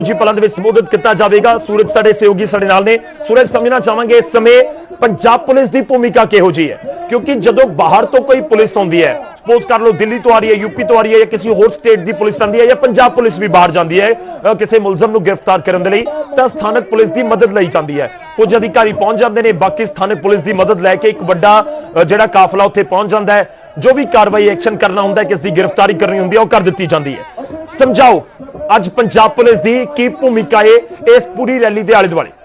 जी पलों के संबोधित किया जाएगा। सूरज साडे सहयोगी साडे नाल ने। सूरज समझना चाहांगे इस समय पंजाब पुलिस की भूमिका किहो जी है, क्योंकि जदों बाहर तो कोई पुलिस आउंदी है, सपोज कर लो दिल्ली तो आ रही है, यूपी तो आ रही है, या किसी होर स्टेट की पुलिस आती है, या पंजाब पुलिस भी बाहर जाती है किसी मुलजम को गिरफ्तार करने लई, तां स्थानक पुलिस की मदद लई जाती है। कुछ अधिकारी पहुंच जाते हैं, बाकी स्थानक पुलिस की मदद लैके एक वड्डा जिहड़ा काफिला उत्थे पहुंच जाता है। जो भी कार्रवाई एक्शन करना होंदा है, किस दी गिरफ्तारी करनी होंदी है, वो कर दी जाती है। समझाओ अज पंजाब पुलिस की की भूमिका है इस पूरी रैली के आले दुआले।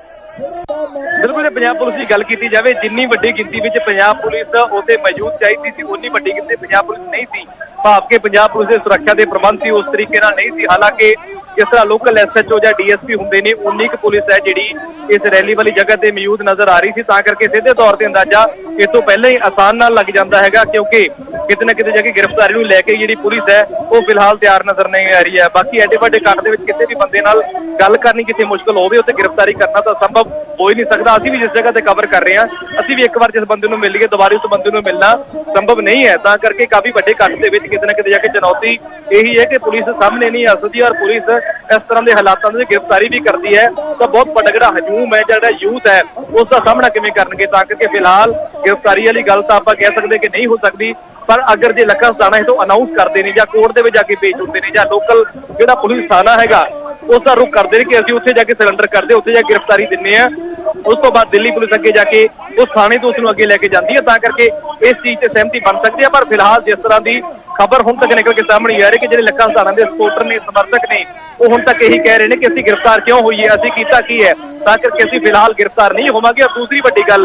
बिल्कुल पंजाब पुलिस की गल की जाए, जिन्नी वड्डी गिनती में पंजाब पुलिस उत्थे मौजूद चाहिए थी, उन्नी वड्डी गिनती पंजाब पुलिस नहीं थी। भाव के पंजाब पुलिस के सुरक्षा के प्रबंध थी उस तरीके नाल नहीं थी। हालांकि जिस तरह लोकल SHO या DSP होंगे ने, उन्नी क पुलिस है जी इस रैली वाली जगह पर मौजूद नजर आ रही थी, तां करके सीधे तौर पर अंदाजा इस तो पहले ही आसान नाल लग जाता है, क्योंकि किते ना किते जाके गिरफ्तारी को लैके जी पुलिस है वो फिलहाल तैयार नजर नहीं आ रही है। बाकी एडे वड्डे कट दे विच किसी भी बंदे नाल गल करनी किसी मुश्किल होवे, उत्ते गिरफ्तारी करना तो संभव हो ही नहीं सकता। असीं भी जिस जगह ते कवर कर रहे हैं, असीं भी एक बार जिस बंदे नूं मिल लईए दोबारा उस बंदे नूं मिलना संभव नहीं है, तां करके काफी वड्डे कट दे विच किते ना किते जाके चुनौती यही है कि पुलिस सामने नहीं आ सकती, और पुलिस इस तरह के हालातों में गिरफ्तारी भी करती है तो बहुत बड़ा जिहड़ा हजूम है, जिहड़ा यूथ है, उसका सामना किवें करनगे। तां करके फिलहाल गिरफ्तारी वाली गल तां आपां कह सकदे कि नहीं हो सकती, पर अगर जे लखा सदाना है तो अनाउंस करते हैं, कोर्ट के जाके पेश होते हैं, लोकल जो पुलिस थाना है उसका रुख करते हैं कि असं उत्थे जाके सिलेंडर करते, उत्थे जाके गिरफ्तारी दिंने हैं, उस तो बाद दिल्ली पुलिस अगे जाके उस थाने तो उसनूं अगे लैके जाती है, तां करके इस चीज़ से सहमति बन सकती है। पर फिलहाल जिस तरह की खबर हुण तक निकल के सामने आ रही है कि जिहड़े लखा सदाना के सपोर्टर ने, समर्थक ने, वो हुण तक यही कह रहे हैं कि असीं गिरफ्तार क्यों होईए, असीं कीता की है, तां करके असीं फिलहाल गिरफ्तार नहीं होवांगे। और दूसरी वड्डी गल,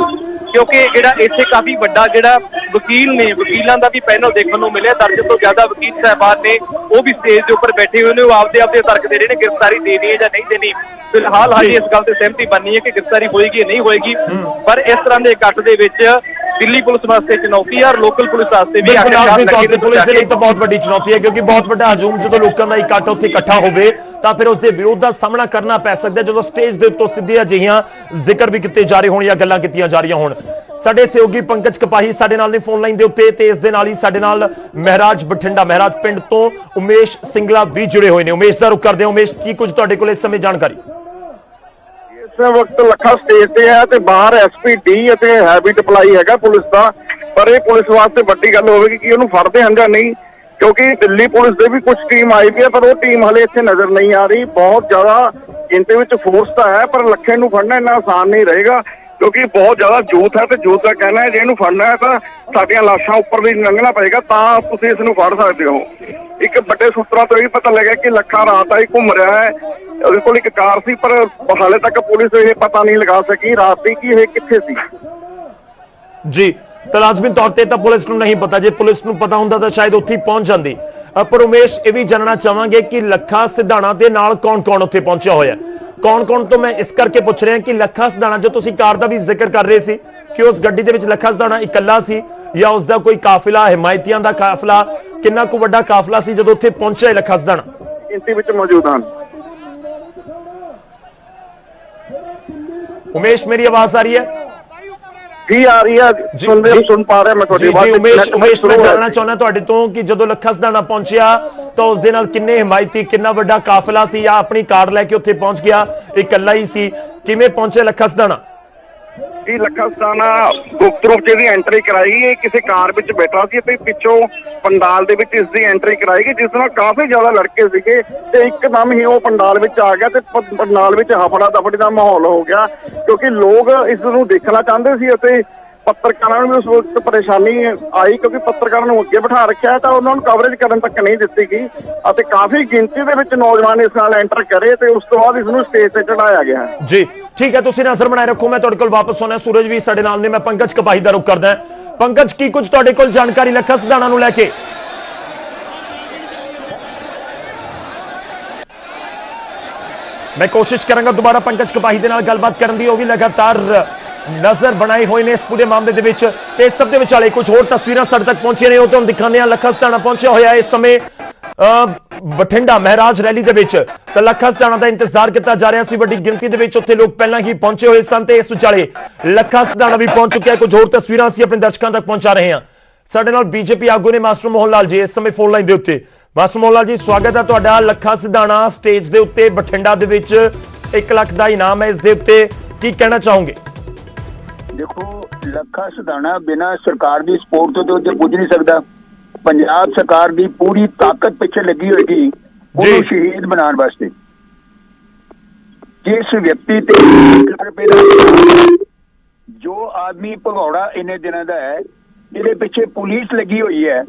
क्योंकि जिहड़ा इत्थे काफ़ी वड्डा जिहड़ा वकील ने, वकीलों का भी पैनल देखने को मिले, दर्जन तो ज्यादा वकील साहबान ने वो भी स्टेज के उपर बैठे हुए ने, वो आपदे आपदे तर्क दे रहे हैं गिरफ्तारी देनी है या नहीं देनी। फिलहाल हाली इस गल से सहमति बननी है कि गिरफ्तारी होएगी या नहीं होएगी, पर इस तरह के इकट्ठ दे विच दिल्ली पुलिस वास्ते चुनौती है और लोकल पुलिस वास्ते भी पुलिस के लिए तो बहुत बड़ी चुनौती है, क्योंकि बहुत बड़ा हजूम जो लोगों का इकट्ठ उत्थे इकट्ठा होवे तां फिर उसके विरोध का सामना करना पै सकता है, जो स्टेज के उत्तों सीधे अजिहियां जिक्र भी किए जा रहे होण या गल्लां कीतियां जा रही होण। साडे सहयोगी पंकज कपाही साडे नाल ने फोन लाइन दे उत्ते, ते इस दे नाल ही साडे नाल महराज बठिंडा महराज पिंड तो उमेश सिंगला भी जुड़े हुए हैं। उमेश दा रुख करदे हां। उमेश, की कुछ तुहाडे कोल इस समय जानकारी? इस वक्त लखा स्टेज ते है ते बाहर SPD ਅਤੇ हैवी डिप्लाई है पुलिस का, पर यह पुलिस वास्ते बड़ी गल होगी कि उन्होंने फड़ते हैं या नहीं, क्योंकि दिल्ली पुलिस की भी कुछ टीम आई हुई है, पर वो टीम हले इत्थे नजर नहीं आ रही। बहुत ज्यादा गिनती में फोर्स तो है, पर लखे नूं फड़ना इन्ना आसान नहीं रहेगा, क्योंकि बहुत ज्यादा जूथ है, तो जूथ का कहना है जे इहनूं फड़ना है तो साडियां लाशां उपर भी लंघना पएगा, तां तुसीं इस नूं फड़ सकदे हो। एक बड़े सूत्रों तो यह पता लगा कि लखा रात आई घूम रहा है, ਉਹਦੇ ਕੋਲ एक कार सी, पर हाले तक पुलिस ये पता नहीं लगा सकी रात की कि ये कित्थे सी। जी, तो लाजमी तौर पर तो पुलिस को नहीं पता, जे पुलिस को पता होंदा तो शायद उत्थे पहुंच जाती। पर उमेश, ये भी जानना चाहांगे कि लखा सिधाना दे नाल कौन कौन उत्थे पहुंचा होया, कौन कौन, तो मैं इस करके पूछ रहा कि लखा सिधाना जो तुसीं कार का भी जिक्र कर रहे सी कि उस गड्डी दे विच लखा सिधाना इकल्ला सी या उसका कोई काफिला, हिमायतियां दा काफिला, कितना को वड्डा काफिला सी जो उत्थे पहुंचा लखा सिधाना? गिनती विच मौजूद हैं। उमेश, मेरी आवाज आ रही है? जी आ रही है, सुन पा रहे मैं थोड़ी बात। उमेश, मैं जानना चाहना तुहाडे तो कि जदों लखा सिधाना पहुंचिया तो उस दे नाल किन्ने हिमायती, कितना वड्डा काफिला सी, या अपनी कार लैके उत्थे पहुंच गया, इकल्ला ही सी, किवें पहुंचे लखा सिधाना? जी लखा सिधाना गुप्त रूप से एंट्री कराई गई, किसी कार में बैठा सी ते पिछों पंडाल दे विच इसदी एंट्री कराई गई, जिस नाल काफी ज्यादा लड़के सीगे ते एकदम ही वो पंडाल विच आ गया ते पंडाल विच हफड़ा दफड़ी दा माहौल हो गया, क्योंकि लोग इस नूं देखना चाहते सी ते पत्रकारों भी उस वक्त परेशानी आई, क्योंकि पत्रकारों को अगे बिठा रखा है तो उन्होंने कवरेज करने तक नहीं दी गई, और काफी गिनती के विच नौजवान इस नाल एंटर करे ते उस तो बाद इसनूं स्टेज ते चढ़ाया गया। जी ठीक है, तुसीं नजर बनाए रखो, मैं तुहाडे कोल वापस आउणा। सूरज भी साडे नाल ने, मैं पंकज कपाही दा रुख करदा। पंकज, की कुछ तुहाडे कोल जानकारी लखा सिधाना नूं लैके? मैं कोशिश करांगा दोबारा पंकज कपाही दे नाल गलबात करन दी, वो भी लगातार नजर बनाए हुए ने इस पूरे मामले दे विच, ते इस सब दे विचाले कुछ होर तस्वीरां साडे तक पहुंची ने, वो तुहानूं दिखाने आ। लखा सिधाना पहुंचा होया इस समय बठिंडा महराज रैली दे विच, ते लखा सिधाना दा इंतजार किया जा रहा सी, वड्डी गिनती दे विच उत्थे लोग पहलां ही पहुंचे हुए सन, ते इस विचाले लखा सिधाना भी पहुंच चुका है। कुछ होर तस्वीरां असीं अपने दर्शकों तक पहुंचा रहे हैं। साडे नाल बीजेपी आगू ने मास्टर मोहन लाल जी इस समय फोन लाइन दे उत्ते। ਮਾਸਟਰ ਮੋਹਨ ਲਾਲ ਜੀ, ਸਵਾਗਤ ਹੈ ਤੁਹਾਡਾ। ਲੱਖਾ ਸਿਧਾਣਾ ਸਟੇਜ ਦੇ ਉੱਤੇ ਬਠਿੰਡਾ ਦੇ ਵਿੱਚ 1 ਲੱਖ ਦਾ ਇਨਾਮ ਹੈ, ਇਸ ਦੇ ਉੱਤੇ ਕੀ ਕਹਿਣਾ ਚਾਹੋਗੇ? देखो, ਲੱਖਾ ਸਿਧਾਣਾ ਬਿਨਾ ਸਰਕਾਰ ਦੀ ਸਪੋਰਟ ਤੋਂ ਤੇ ਪੁੱਜ ਨਹੀਂ ਸਕਦਾ। ਪੰਜਾਬ ਸਰਕਾਰ ਦੀ ਪੂਰੀ ਤਾਕਤ ਪਿੱਛੇ ਲੱਗੀ ਹੋਏਗੀ ਉਹਨੂੰ ਸ਼ਹੀਦ ਬਣਾਉਣ ਵਾਸਤੇ। ਜਿਸ ਵਿਅਕਤੀ ਤੇ 1 ਲੱਖ ਰੁਪਏ ਦਾ ਜੋ ਆਦਮੀ ਭਗੌੜਾ ਇੰਨੇ ਦਿਨਾਂ ਦਾ ਹੈ, ਜਿਹਦੇ ਪਿੱਛੇ ਪੁਲਿਸ ਲੱਗੀ ਹੋਈ ਹੈ,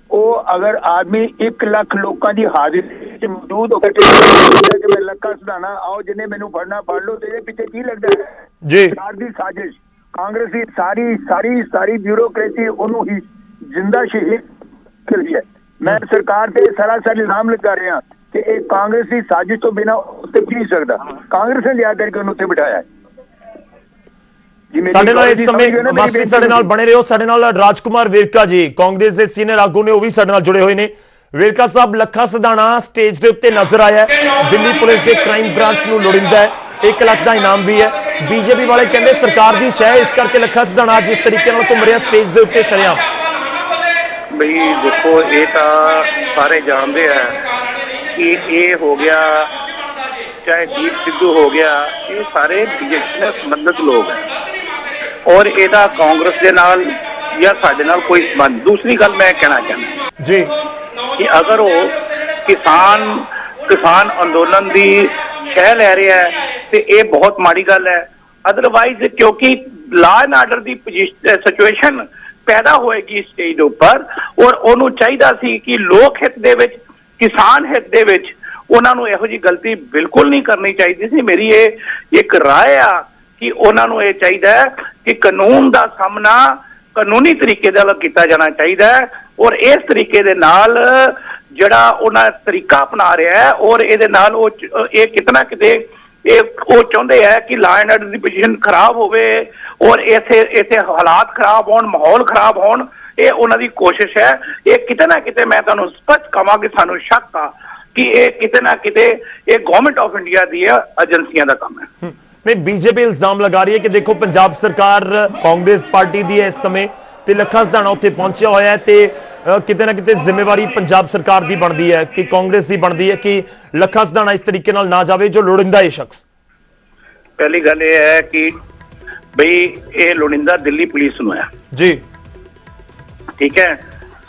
ਉਹ ਅਗਰ ਆਦਮੀ 1 ਲੱਖ ਲੋਕਾਂ ਦੀ ਹਾਜ਼ਰੀ ਵਿੱਚ ਮੌਜੂਦ ਹੋ ਕੇ ਕਿ ਮੈਂ ਲੱਖਾ ਸਿਧਾਣਾ ਆਓ ਜਿੰਨੇ ਮੈਨੂੰ ਫੜਨਾ ਫੜ ਲਓ, ਤੇਰੇ ਪਿੱਛੇ ਕੀ ਲੱਗਦਾ ਹੈ? ਜੀ, ਸਰਕਾਰ ਦੀ ਸਾਜ਼ਿਸ਼, ਕਾਂਗਰਸ ਦੀ ਸਾਰੀ ਬਿਊਰੋਕ੍ਰੇਸੀ ਉਹਨੂੰ ਹੀ ਜਿੰਦਾ ਸ਼ਹੀਦ ਕਰ ਰਹੀ ਹੈ। ਮੈਂ ਸਰਕਾਰ ਤੇ ਸਰਾਸਰ ਇਲਜ਼ਾਮ ਲਗਾ ਰਿਹਾ ਕਿ ਇਹ ਕਾਂਗਰਸ ਦੀ ਸਾਜ਼ਿਸ਼ ਤੋਂ ਬਿਨਾਂ ਉੱਤੇ ਨਹੀਂ ਸਕਦਾ। ਕਾਂਗਰਸ ਨੇ ਲਿਆ ਕਰਕੇ ਉਹਨੂੰ ਉੱਤੇ ਬਿਠਾਇਆ ਹੈ। ਸਾਡੇ ਨਾਲ ਇਸ ਸਮੇਂ ਮਾਸਟਰ ਸਾਡੇ ਨਾਲ ਬਣੇ ਰਹੋ। ਸਾਡੇ ਨਾਲ ਰਾਜਕੁਮਾਰ ਵੇਰਕਾ ਜੀ, ਕਾਂਗਰਸ ਦੇ ਸੀਨੀਅਰ ਆਗੂ ਨੇ, ਉਹ ਵੀ ਸਾਡੇ ਨਾਲ ਜੁੜੇ ਹੋਏ ਨੇ। ਵੇਰਕਾ ਸਾਹਿਬ, ਲੱਖਾ ਸਿਧਾਣਾ ਸਟੇਜ ਦੇ ਉੱਤੇ ਨਜ਼ਰ ਆਇਆ, ਦਿੱਲੀ ਪੁਲਿਸ ਦੇ ਕ੍ਰਾਈਮ ਬ੍ਰਾਂਚ ਨੂੰ ਲੋੜੀਂਦਾ ਹੈ, 1 ਲੱਖ ਦਾ ਇਨਾਮ ਵੀ ਹੈ। ਬੀਜੇਪੀ ਵਾਲੇ ਕਹਿੰਦੇ ਸਰਕਾਰ ਦੀ ਸ਼ੈ, ਇਸ ਕਰਕੇ ਲੱਖਾ ਸਿਧਾਣਾ ਜਿਸ ਤਰੀਕੇ ਨਾਲ ਘੁੰਮ ਰਿਹਾ ਸਟੇਜ ਦੇ ਉੱਤੇ ਸ਼ਰਿਆਮ। ਬਈ ਦੇਖੋ, ਇਹ ਤਾਂ ਸਾਰੇ ਜਾਣਦੇ ਆ ਕਿ ਇਹ ਹੋ ਗਿਆ, ਚਾਹੇ ਦੀਪ ਸਿੱਧੂ ਹੋ ਗਿਆ, ਇਹ ਸਾਰੇ ਬੀਜੇਪੀ ਨਾਲ ਸੰਬੰਧਿਤ ਲੋਕ ਹੈ ਔਰ ਇਹਦਾ ਕਾਂਗਰਸ ਦੇ ਨਾਲ ਜਾਂ ਸਾਡੇ ਨਾਲ ਕੋਈ ਸੰਬੰਧ। ਦੂਸਰੀ ਗੱਲ ਮੈਂ ਕਹਿਣਾ ਚਾਹੁੰਦਾ ਜੀ ਕਿ ਅਗਰ ਉਹ ਕਿਸਾਨ ਅੰਦੋਲਨ ਦੀ ਸ਼ਹਿ ਲੈ ਰਿਹਾ ਹੈ ਤੇ ਇਹ ਬਹੁਤ ਮਾੜੀ ਗੱਲ ਹੈ। ਅਦਰਵਾਈਜ਼ ਕਿਉਂਕਿ law and order the situation ਪੈਦਾ ਹੋਏਗੀ ਸਟੇਜ ਦੇ ਉੱਪਰ, ਔਰ ਉਹਨੂੰ ਚਾਹੀਦਾ ਸੀ ਕਿ ਲੋਕ ਹਿੱਤ ਦੇ ਵਿੱਚ, ਕਿਸਾਨ ਹਿੱਤ ਦੇ ਵਿੱਚ ਉਹਨਾਂ ਨੂੰ ਇਹੋ ਜਿਹੀ ਗਲਤੀ ਬਿਲਕੁਲ ਨਹੀਂ ਕਰਨੀ ਚਾਹੀਦੀ ਸੀ। ਮੇਰੀ ਇਹ ਇੱਕ ਰਾਏ ਆ ਕਿ ਉਹਨਾਂ ਨੂੰ ਇਹ ਚਾਹੀਦਾ ਹੈ ਕਿ ਕਾਨੂੰਨ ਦਾ ਸਾਹਮਣਾ ਕਾਨੂੰਨੀ ਤਰੀਕੇ ਨਾਲ ਕੀਤਾ ਜਾਣਾ ਚਾਹੀਦਾ ਹੈ, ਔਰ ਇਸ ਤਰੀਕੇ ਦੇ ਨਾਲ ਜਿਹੜਾ ਉਹਨਾਂ ਤਰੀਕਾ ਅਪਣਾ ਰਿਹਾ ਹੈ, ਔਰ ਇਹਦੇ ਨਾਲ ਇਹ ਕਿਤਨਾ ਕਿਤੇ ਉਹ ਚਾਹੁੰਦੇ ਹੈ ਕਿ law and order the position ਖਰਾਬ ਹੋਵੇ ਔਰ ਇੱਥੇ ਹਾਲਾਤ ਖਰਾਬ ਹੋਣ, ਮਾਹੌਲ ਖਰਾਬ ਹੋਣ। ਇਹ ਉਹਨਾਂ ਦੀ ਕੋਸ਼ਿਸ਼ ਹੈ। ਇਹ ਕਿਤੇ ਨਾ ਕਿਤੇ ਮੈਂ ਤੁਹਾਨੂੰ ਸਪਸ਼ਟ ਕਹਾਂਗੀ, ਸਾਨੂੰ ਸ਼ੱਕ ਆ ਕਿ ਇਹ ਕਿਤੇ ਨਾ ਕਿਤੇ ਇਹ ਗਵਰਨਮੈਂਟ ਆਫ ਇੰਡੀਆ ਦੀ ਏਜੰਸੀਆਂ ਦਾ ਕੰਮ ਹੈ। ਨਹੀਂ, ਬੀਜੇਪੀ ਇਲਜ਼ਾਮ ਲਗਾ ਰਹੀ ਹੈ ਕਿ ਦੇਖੋ ਪੰਜਾਬ ਸਰਕਾਰ ਕਾਂਗਰਸ ਪਾਰਟੀ ਦੀ ਹੈ ਇਸ ਸਮੇਂ, ਤੇ ਲੱਖਾ ਸਿਧਾਣਾ ਉੱਥੇ ਪਹੁੰਚਿਆ ਹੋਇਆ ਹੈ, ਤੇ ਕਿਤੇ ਨਾ ਕਿਤੇ ਜ਼ਿੰਮੇਵਾਰੀ ਪੰਜਾਬ ਸਰਕਾਰ ਦੀ ਬਣਦੀ ਹੈ, ਕਿ ਕਾਂਗਰਸ ਦੀ ਬਣਦੀ ਹੈ ਕਿ ਲੱਖਾ ਸਿਧਾਣਾ ਇਸ ਤਰੀਕੇ ਨਾਲ ਨਾ ਜਾਵੇ ਜੋ ਲੋੜਿੰਦਾ ਹੈ ਸ਼ਖਸ। ਪਹਿਲੀ ਗੱਲ ਇਹ ਹੈ ਕਿ ਬਈ ਇਹ ਲੋੜਿੰਦਾ ਦਿੱਲੀ ਪੁਲਿਸ ਨੂੰ ਹੈ ਜੀ, ਠੀਕ ਹੈ।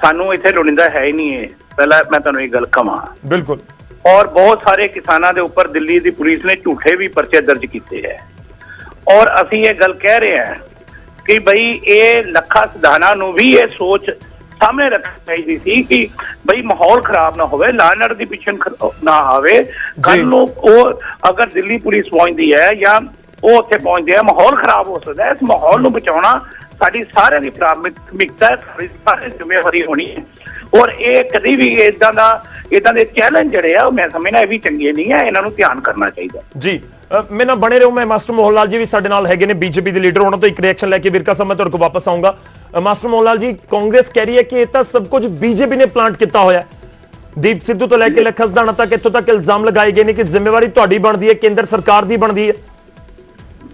ਸਾਨੂੰ ਇੱਥੇ ਲੋੜਿੰਦਾ ਹੈ ਹੀ ਨਹੀਂ। ਪਹਿਲਾਂ ਮੈਂ ਤੁਹਾਨੂੰ ਇਹ ਗੱਲ ਕਹਾਂ, ਬਿਲਕੁਲ। ਔਰ ਬਹੁਤ ਸਾਰੇ ਕਿਸਾਨਾਂ ਦੇ ਉੱਪਰ ਦਿੱਲੀ ਦੀ ਪੁਲਿਸ ਨੇ ਝੂਠੇ ਵੀ ਪਰਚੇ ਦਰਜ ਕੀਤੇ ਹੈ, ਔਰ ਅਸੀਂ ਇਹ ਗੱਲ ਕਹਿ ਰਹੇ ਹਾਂ ਕਿ ਬਈ ਇਹ ਲੱਖਾ ਸਿਧਾਣਾ ਨੂੰ ਵੀ ਇਹ ਸੋਚ ਸਾਹਮਣੇ ਰੱਖਣੀ ਚਾਹੀਦੀ ਸੀ ਕਿ ਬਈ ਮਾਹੌਲ ਖਰਾਬ ਨਾ ਹੋਵੇ, ਲਾਅ ਐਂਡ ਆਰਡਰ ਦੀ ਪਿੱਛੇ ਨਾ ਆਵੇ। ਕੱਲ ਨੂੰ ਉਹ ਅਗਰ ਦਿੱਲੀ ਪੁਲਿਸ ਪਹੁੰਚਦੀ ਹੈ ਜਾਂ ਉਹ ਉੱਥੇ ਪਹੁੰਚਦੇ ਆ, ਮਾਹੌਲ ਖਰਾਬ ਹੋ ਸਕਦਾ ਹੈ। ਇਸ ਮਾਹੌਲ ਨੂੰ ਬਚਾਉਣਾ ਸਾਡੀ ਸਾਰਿਆਂ ਦੀ ਪ੍ਰਾਥਮਿਕਤਾ ਹੈ, ਸਾਡੀ ਸਾਰੀ ਜ਼ਿੰਮੇਵਾਰੀ ਹੋਣੀ ਹੈ। ਔਰ ਇਹ ਕਦੀ ਵੀ ਇਦਾਂ ਦੇ ਚੈਲੰਜ ਜਿਹੜੇ ਆ, ਮੈਂ ਸਮਝਦਾ ਇਹ ਵੀ ਚੰਗੇ ਨਹੀਂ ਹੈ, ਇਹਨਾਂ ਨੂੰ ਧਿਆਨ ਕਰਨਾ ਚਾਹੀਦਾ ਜੀ। ਮੇਰੇ ਨਾਲ ਬਣੇ ਰਹੋ। ਮੈਂ ਮਾਸਟਰ ਮੋਹਨ ਲਾਲ ਜੀ ਵੀ ਸਾਡੇ ਨਾਲ ਹੈਗੇ ਨੇ, ਬੀਜੇਪੀ ਦੇ ਲੀਡਰ, ਉਹਨਾਂ ਤੋਂ ਇੱਕ ਰਿਐਕਸ਼ਨ ਲੈ ਕੇ ਵਿਰਕਾ ਸਾਹਿਬ ਮੈਂ ਤੁਹਾਡੇ ਕੋਲ ਵਾਪਸ ਆਉਂਗਾ। ਮਾਸਟਰ ਮੋਹਨ ਲਾਲ ਜੀ, ਕਾਂਗਰਸ ਕਹਿ ਰਹੀ ਹੈ ਕਿ ਇਹ ਤਾਂ ਸਭ ਕੁਝ ਬੀਜੇਪੀ ਨੇ ਪਲਾਂਟ ਕੀਤਾ ਹੋਇਆ। ਦੀਪ ਸਿੱਧੂ ਤੋਂ ਲੈ ਕੇ ਲੱਖਾ ਸਿਧਾਣਾ ਤੱਕ ਇੱਥੋਂ ਤੱਕ ਇਲਜ਼ਾਮ ਲਗਾਏ ਗਏ ਨੇ ਕਿ ਜ਼ਿੰਮੇਵਾਰੀ ਤੁਹਾਡੀ ਬਣਦੀ ਹੈ, ਕੇਂਦਰ ਸਰਕਾਰ ਦੀ ਬਣਦੀ ਹੈ।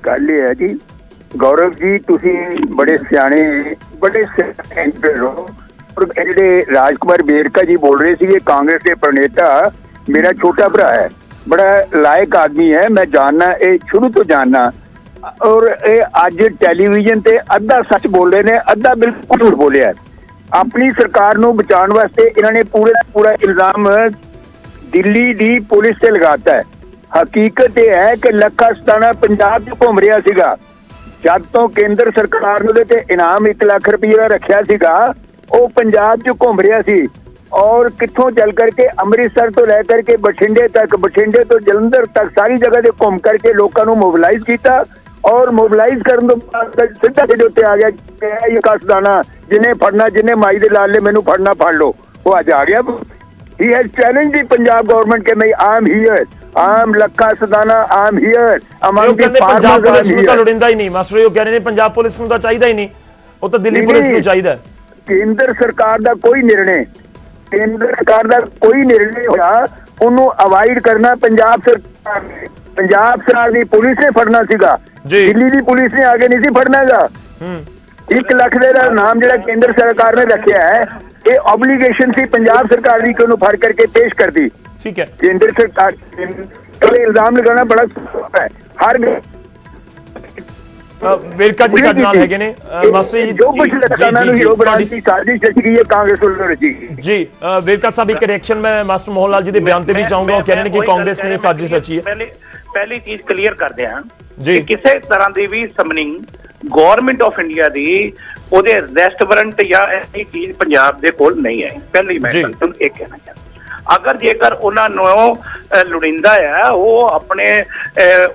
ਗੱਲ ਇਹ ਹੈ ਜੀ, ਗੌਰਵ ਜੀ, ਤੁਸੀਂ ਬੜੇ ਸਿਆਣੇ ਹੋ। ਜਿਹੜੇ ਰਾਜਕੁਮਾਰ ਵੇਰਕਾ ਜੀ ਬੋਲ ਰਹੇ ਸੀ, ਕਾਂਗਰਸ ਦੇ ਪ੍ਰਣੇਤਾ ਮੇਰਾ ਛੋਟਾ ਭਰਾ ਹੈ, ਬੜਾ ਲਾਇਕ ਆਦਮੀ ਹੈ, ਮੈਂ ਜਾਣਨਾ, ਇਹ ਸ਼ੁਰੂ ਤੋਂ ਜਾਣਨਾ। ਔਰ ਇਹ ਅੱਜ ਟੈਲੀਵਿਜ਼ਨ ਤੇ ਅੱਧਾ ਸੱਚ ਬੋਲ ਰਹੇ ਨੇ, ਅੱਧਾ ਬਿਲਕੁਲ ਝੂਠ ਬੋਲਿਆ। ਆਪਣੀ ਸਰਕਾਰ ਨੂੰ ਬਚਾਉਣ ਵਾਸਤੇ ਇਹਨਾਂ ਨੇ ਪੂਰਾ ਇਲਜ਼ਾਮ ਦਿੱਲੀ ਦੀ ਪੁਲਿਸ ਤੇ ਲਗਾਤਾ ਹੈ। ਹਕੀਕਤ ਇਹ ਹੈ ਕਿ ਲੱਖਾ ਸਿਧਾਣਾ ਪੰਜਾਬ 'ਚ ਘੁੰਮ ਰਿਹਾ ਸੀਗਾ। ਜਦ ਤੋਂ ਕੇਂਦਰ ਸਰਕਾਰ ਨੇ ਉਹਦੇ ਤੇ ਇਨਾਮ 1 ਲੱਖ ਰੁਪਏ ਦਾ ਰੱਖਿਆ ਸੀਗਾ, ਉਹ ਪੰਜਾਬ 'ਚ ਘੁੰਮ ਰਿਹਾ ਸੀ। ਔਰ ਕਿੱਥੋਂ ਚੱਲ ਕਰਕੇ ਅੰਮ੍ਰਿਤਸਰ ਤੋਂ ਲੈ ਕਰਕੇ ਬਠਿੰਡੇ ਤੱਕ, ਬਠਿੰਡੇ ਤੋਂ ਜਲੰਧਰ ਤੱਕ ਸਾਰੀ ਜਗ੍ਹਾ ਤੇ ਘੁੰਮ ਕਰਕੇ ਲੋਕਾਂ ਨੂੰ ਮੋਬਿਲਾਈਜ਼ ਕੀਤਾ। ਔਰ ਮੋਬਿਲਾਈਜ਼ ਕਰਨ ਤੋਂ ਬਾਅਦ ਸਿੱਧਾ ਸਾਡੇ ਉੱਤੇ ਆ ਗਿਆ ਕਿ ਇਹ ਲੱਖਾ ਸਿਧਾਣਾ ਜਿਹਨੇ ਫੜਨਾ, ਜਿਹਨੇ ਮਾਈ ਦੇ ਲਾਲ ਨੇ ਮੈਨੂੰ ਫੜਨਾ ਫੜ ਲਓ। ਉਹ ਅੱਜ ਆ ਗਿਆ। He has challenged the Punjab government ਕਿ ਮੈਂ I'm here, I'm Lakha Sidhana, I'm here among the farmers, Punjab police ਨੂੰ ਤਾਂ I'm here। ਲੋੜਿੰਦਾ ਹੀ ਨਹੀਂ ਮਾਸਟਰ, ਉਹ ਕਹਿ ਰਹੇ ਨੇ ਪੰਜਾਬ ਪੁਲਿਸ ਨੂੰ ਤਾਂ ਚਾਹੀਦਾ ਹੀ ਨਹੀਂ, ਉਹ ਤਾਂ ਦਿੱਲੀ ਪੁਲਿਸ ਨੂੰ ਚਾਹੀਦਾ। ਕੇਂਦਰ ਸਰਕਾਰ ਦਾ ਕੋਈ ਨਿਰਣੇ ਹੋਇਆ, ਉਹਨੂੰ ਅਵਾਇਡ ਕਰਨਾ ਪੰਜਾਬ ਸਰਕਾਰ ਨੇ। ਪੰਜਾਬ ਸਰਕਾਰ ਦੀ ਪੁਲਿਸ ਨੇ ਫੜਨਾ ਸੀਗਾ, ਦਿੱਲੀ ਦੀ ਪੁਲਿਸ ਨੇ ਆਗੇ ਨਹੀਂ ਸੀ ਫੜਨਾਗਾ। 1 ਲੱਖ ਦੇ ਦਾ ਨਾਮ ਜਿਹੜਾ ਕੇਂਦਰ ਸਰਕਾਰ ਨੇ ਰੱਖਿਆ ਹੈ, ਇਹ ਆਬਲੀਗੇਸ਼ਨ ਸੀ ਪੰਜਾਬ सरकार की कि उन्होंने फड़ करके पेश कर दी। ठीक है, केंद्र सरकार पर इल्जाम लगाना बड़ा है। हर ਵੇਰਕਾ ਜੀ ਸਾਡੇ ਨਾਲ ਹੈਗੇ ਨੇ ਮਾਸਟਰ ਜੀ। जो कुछ लखाना हीरो बनाने की साजिश रची है कांग्रेस वालों ने रची। जी ਵੇਰਕਾ ਸਾਹਿਬ, ਇੱਕ ਰਿਐਕਸ਼ਨ ਮੈਂ ਮਾਸਟਰ ਮੋਹਨ ਲਾਲ ਜੀ ਦੇ ਬਿਆਨ ਤੇ ਵੀ ਚਾਹੂੰਗਾ। ਉਹ ਕਹਿ ਰਹੇ ਨੇ ਕਿ ਕਾਂਗਰਸ ਨੇ ਸਾਜ਼ਿਸ਼ ਰਚੀ ਹੈ। ਪਹਿਲੀ ਚੀਜ਼ ਕਲੀਅਰ ਕਰਦੇ ਹਾਂ ਜੀ। ਕਿ ਕਿਸੇ ਤਰ੍ਹਾਂ ਦੀ ਵੀ ਸਮਨਿੰਗ ਗਵਰਨਮੈਂਟ ਆਫ ਇੰਡੀਆ ਦੀ ਉਹਦੇ ਅਰੈਸਟ ਵਾਰੰਟ ਜਾਂ ਐਸੀ ਚੀਜ਼ ਪੰਜਾਬ ਦੇ ਕੋਲ ਨਹੀਂ ਹੈ। ਪਹਿਲੀ ਮੈਂ ਤੁਹਾਨੂੰ ਇਹ ਕਹਿਣਾ ਚਾਹੁੰਦਾ। ਅਗਰ ਜੇਕਰ ਉਹਨਾਂ ਨੂੰ ਲੋੜੀਂਦਾ ਹੈ ਉਹ ਆਪਣੇ